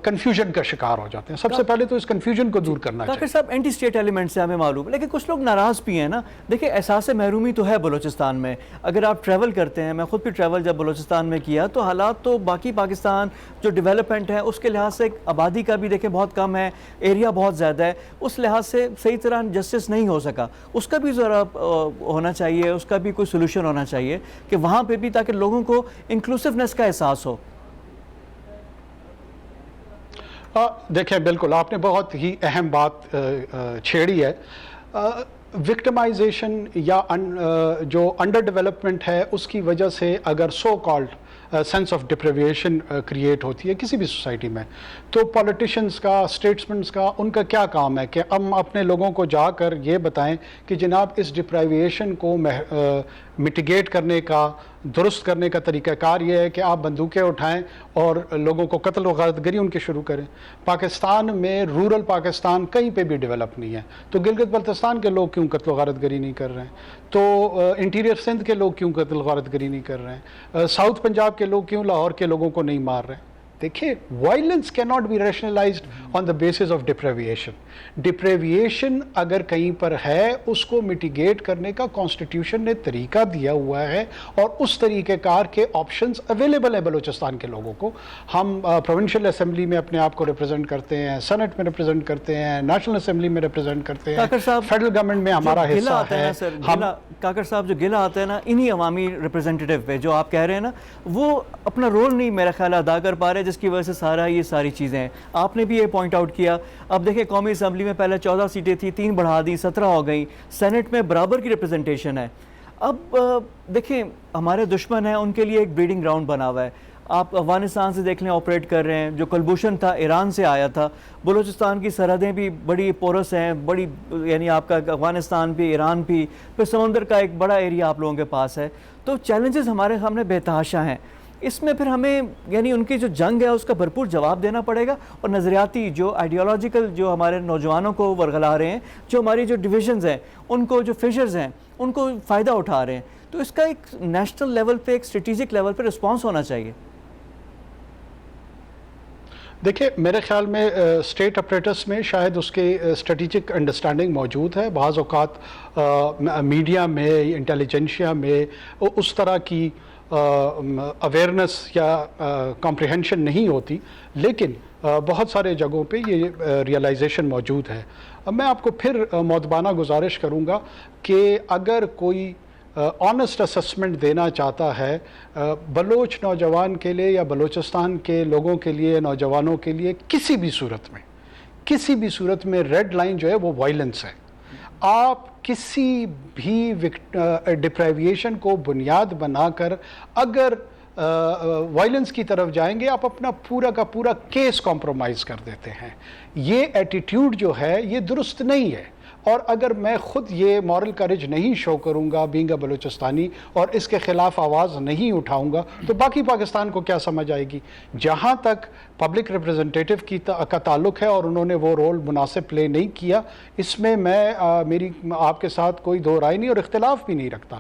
کنفیوژن کا شکار ہو جاتے ہیں۔ سب سے پہلے تو اس کنفیوژن کو دور کرنا چاہیے۔ ڈاکٹر صاحب، اینٹی اسٹیٹ ایلیمنٹس سے ہمیں معلوم ہے، لیکن کچھ لوگ ناراض بھی ہیں نا۔ دیکھیں، احساس محرومی تو ہے بلوچستان میں۔ اگر آپ ٹریول کرتے ہیں، میں خود بھی ٹریول جب بلوچستان میں کیا تو حالات تو باقی پاکستان جو ڈیولپمنٹ ہے اس کے لحاظ سے آبادی کا بھی دیکھیں بہت کم ہے، ایریا بہت زیادہ ہے، اس لحاظ سے صحیح طرح جسٹس نہیں ہو سکا۔ اس کا بھی ذرا ہونا چاہیے، اس کا بھی کوئی سولوشن ہونا چاہیے کہ وہاں پہ بھی، تاکہ لوگوں کو انکلوسیونیس کا احساس ہو۔ دیکھیں، بالکل آپ نے بہت ہی اہم بات چھیڑی ہے۔ وکٹمائزیشن یا جو انڈر ڈیولپمنٹ ہے اس کی وجہ سے اگر so called sense of deprivation create ہوتی ہے کسی بھی سوسائٹی میں، تو پولیٹیشنز کا، اسٹیٹسمنٹس کا، ان کا کیا کام ہے کہ ہم اپنے لوگوں کو جا کر یہ بتائیں کہ جناب اس ڈپریویشن کو مٹیگیٹ کرنے کا، درست کرنے کا طریقہ کار یہ ہے کہ آپ بندوقیں اٹھائیں اور لوگوں کو قتل و غارت گری ان کے شروع کریں۔ پاکستان میں رورل پاکستان کہیں پہ بھی ڈیولپ نہیں ہے، تو گلگت بلتستان کے لوگ کیوں قتل و غارت گری نہیں کر رہے ہیں؟ تو انٹیریئر سندھ کے لوگ کیوں قتل و غارت گری نہیں کر رہے ہیں؟ ساؤتھ پنجاب کے لوگ کیوں لاہور کے لوگوں کو نہیں مار رہے ہیں؟ دیکھیے، وائلنس کی not be rationalized on the basis of deprivation. Deprivation اگر کہیں پر ہے، اس کو میٹیگیٹ کرنے کا کانسٹیٹیوشن نے طریقہ دیا ہوا ہے، اور اس طریقہ کار کے آپشنز اویلیبل ہیں بلوچستان کے لوگوں کو۔ ہم پروونشل اسمبلی میں اپنے آپ کو ریپرزینٹ کرتے ہیں، سینٹ میں ریپرزینٹ کرتے ہیں، نیشنل اسمبلی میں ریپرزینٹ کرتے ہیں، فیڈرل گورنمنٹ میں ہمارا حصہ ہے۔ کاکڑ صاحب، جو گلہ آتا ہے نا انہی عوامی ریپرزینٹیٹیو پہ، جو آپ کہہ رہے ہیں نا، وہ اپنا رول نہیں میرا خیال ادا کر پا رہے، جس کی وجہ سے یہ ساری چیزیں ہیں۔ آپ نے بھی یہ پوائنٹ آؤٹ کیا۔ اب دیکھیں، قومی اسمبلی میں پہلے 14 سیٹیں تھیں، 3 بڑھا دی، 17 ہو گئیں، سینٹ میں برابر کی ریپرزنٹیشن ہے۔ اب دیکھیں، ہمارے دشمن ہیں، ان کے لیے ایک بریڈنگ گراؤنڈ بنا ہوا ہے۔ آپ افغانستان سے دیکھ لیں، آپریٹ کر رہے ہیں، جو کلبھوشن تھا ایران سے آیا تھا۔ بلوچستان کی سرحدیں بھی بڑی پورس ہیں، بڑی، یعنی آپ کا افغانستان بھی، ایران بھی، پھر سمندر کا ایک بڑا ایریا آپ لوگوں کے پاس ہے۔ تو چیلنجز ہمارے سامنے بے تحاشا ہیں۔ اس میں پھر ہمیں، یعنی ان کی جو جنگ ہے اس کا بھرپور جواب دینا پڑے گا، اور نظریاتی جو آئیڈیالوجیکل جو ہمارے نوجوانوں کو ورغلا رہے ہیں، جو ہماری جو ڈویژنز ہیں، ان کو جو فشرز ہیں، ان کو فائدہ اٹھا رہے ہیں، تو اس کا ایک نیشنل لیول پہ، ایک اسٹریٹجک لیول پہ رسپانس ہونا چاہیے۔ دیکھیں، میرے خیال میں اسٹیٹ اپریٹس میں شاید اس کے اسٹریٹجک انڈرسٹینڈنگ موجود ہے۔ بعض اوقات میڈیا میں، انٹیلیجنشیا میں اس طرح کی اویئرنیس یا کمپریہنشن نہیں ہوتی، لیکن بہت سارے جگہوں پہ یہ ریئلائزیشن موجود ہے۔ اب میں آپ کو پھر مودبانہ گزارش کروں گا کہ اگر کوئی آنیسٹ اسسمنٹ دینا چاہتا ہے بلوچ نوجوان کے لیے یا بلوچستان کے لوگوں کے لیے، نوجوانوں کے لیے، کسی بھی صورت میں ریڈ لائن جو ہے وہ وائلنس ہے۔ آپ کسی بھی ڈپریویشن کو بنیاد بنا کر اگر وائلنس کی طرف جائیں گے، آپ اپنا پورا کا پورا کیس کمپرومائز کر دیتے ہیں۔ یہ ایٹیٹیوڈ جو ہے یہ درست نہیں ہے۔ اور اگر میں خود یہ مورل کریج نہیں شو کروں گا بینگ اے بلوچستانی اور اس کے خلاف آواز نہیں اٹھاؤں گا تو باقی پاکستان کو کیا سمجھ آئے گی؟ جہاں تک پبلک ریپریزنٹیٹیو کا تعلق ہے اور انہوں نے وہ رول مناسب پلے نہیں کیا، اس میں میری آپ کے ساتھ کوئی دو رائے نہیں اور اختلاف بھی نہیں رکھتا۔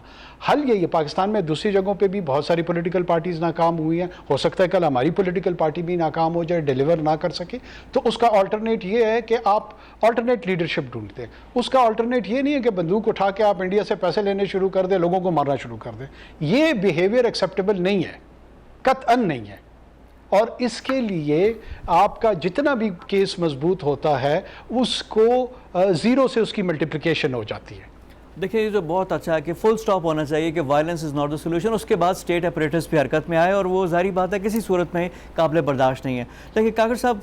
حل یہ پاکستان میں دوسری جگہوں پہ بھی بہت ساری پولیٹیکل پارٹیز ناکام ہوئی ہیں، ہو سکتا ہے کل ہماری پولیٹیکل پارٹی بھی ناکام ہو جائے، ڈیلیور نہ کر سکے، تو اس کا آلٹرنیٹ یہ ہے کہ آپ آلٹرنیٹ لیڈرشپ ڈھونڈتے ہیں۔ اس کا آلٹرنیٹ یہ نہیں ہے کہ بندوق اٹھا کے آپ انڈیا سے پیسے لینے شروع کر دیں، لوگوں کو مارنا شروع کر دیں۔ یہ بیہیویئر ایکسیپٹیبل نہیں ہے، قطعاً نہیں ہے، اور اس کے لیے آپ کا جتنا بھی کیس مضبوط ہوتا ہے اس کو زیرو سے اس کی ملٹیپلیکیشن ہو جاتی ہے۔ دیکھیں، یہ جو بہت اچھا ہے کہ فل سٹاپ ہونا چاہیے کہ violence is not the solution, اس کے بعد اسٹیٹ اپریٹس بھی حرکت میں آئے اور وہ ظاہری بات ہے کسی صورت میں قابل برداشت نہیں ہے۔ لیکن کاکڑ صاحب،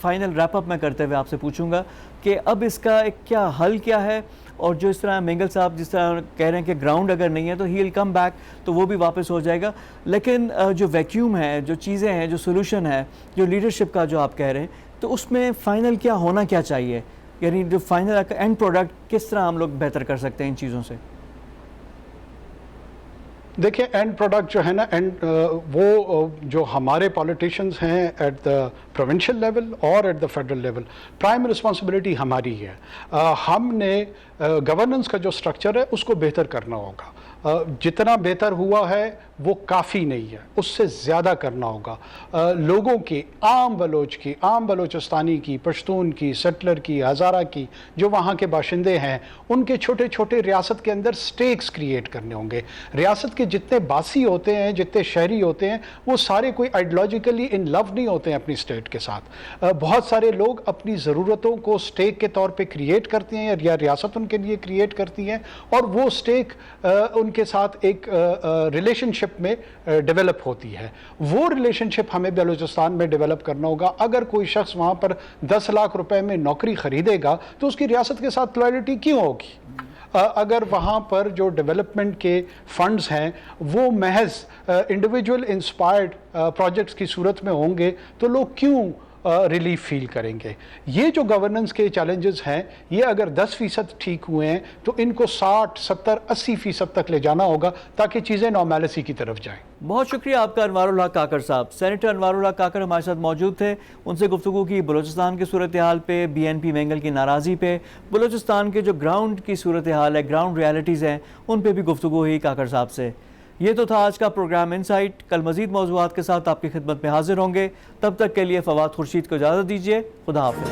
فائنل ریپ اپ میں کرتے ہوئے آپ سے پوچھوں گا کہ اب اس کا ایک کیا حل کیا ہے، اور جو اس طرح مینگل صاحب جس طرح کہہ رہے ہیں کہ گراؤنڈ اگر نہیں ہے تو ہی ول کم بیک، تو وہ بھی واپس ہو جائے گا، لیکن جو ویکیوم ہے، جو چیزیں ہیں، جو سولوشن ہے، جو لیڈرشپ کا جو آپ کہہ رہے ہیں، تو اس میں فائنل کیا ہونا کیا چاہیے؟ یعنی جو فائنل اینڈ پروڈکٹ کس طرح ہم لوگ بہتر کر سکتے ہیں ان چیزوں سے؟ دیکھیں، اینڈ پروڈکٹ جو ہے نا، وہ جو ہمارے پولیٹیشنز ہیں ایٹ دا پروونشل لیول اور at the federal level, prime responsibility ہماری ہے۔ ہم نے گورننس کا جو سٹرکچر ہے اس کو بہتر کرنا ہوگا۔ جتنا بہتر ہوا ہے وہ کافی نہیں ہے، اس سے زیادہ کرنا ہوگا۔ لوگوں کی، عام بلوچ کی، عام بلوچستانی کی، پشتون کی، سیٹلر کی، ہزارہ کی، جو وہاں کے باشندے ہیں، ان کے چھوٹے چھوٹے ریاست کے اندر سٹیکس کریٹ کرنے ہوں گے۔ ریاست کے جتنے باسی ہوتے ہیں، جتنے شہری ہوتے ہیں، وہ سارے کوئی آئیڈیالوجیکلی ان لو نہیں ہوتے ہیں اپنی اسٹیٹ کے ساتھ۔ بہت سارے لوگ اپنی ضرورتوں کو سٹیک کے طور پہ کریٹ کرتے ہیں، یا ریاست ان کے لیے کریٹ کرتی ہے، اور وہ سٹیک ان کے ساتھ ایک ریلیشن شپ میں ڈیولپ ہوتی ہے۔ وہ ریلیشن شپ ہمیں بلوچستان میں ڈیولپ کرنا ہوگا۔ اگر کوئی شخص وہاں پر 10 لاکھ روپے میں نوکری خریدے گا تو اس کی ریاست کے ساتھ لائلٹی کیوں ہوگی؟ اگر وہاں پر جو ڈیولپمنٹ کے فنڈز ہیں وہ محض انڈیویجول انسپائرڈ پروجیکٹس کی صورت میں ہوں گے تو لوگ کیوں ریلیف فیل کریں گے؟ یہ جو گورننس کے چیلنجز ہیں، یہ اگر 10% ٹھیک ہوئے ہیں تو ان کو 60, 70, 80% تک لے جانا ہوگا تاکہ چیزیں نارمیلسی کی طرف جائیں۔ بہت شکریہ آپ کا انوار الحق کاکڑ صاحب۔ سینیٹر انوار الحق کاکڑ ہمارے ساتھ موجود تھے، ان سے گفتگو کی بلوچستان کی صورتحال پہ، بی این پی مینگل کی ناراضی پہ، بلوچستان کے جو گراؤنڈ کی صورتحال ہے، گراؤنڈ ریالٹیز ہیں، ان پہ بھی گفتگو ہوئی کاکڑ صاحب سے۔ یہ تو تھا آج کا پروگرام انسائٹ۔ کل مزید موضوعات کے ساتھ آپ کی خدمت میں حاضر ہوں گے، تب تک کے لیے فواد خورشید کو اجازت دیجیے۔ خدا حافظ۔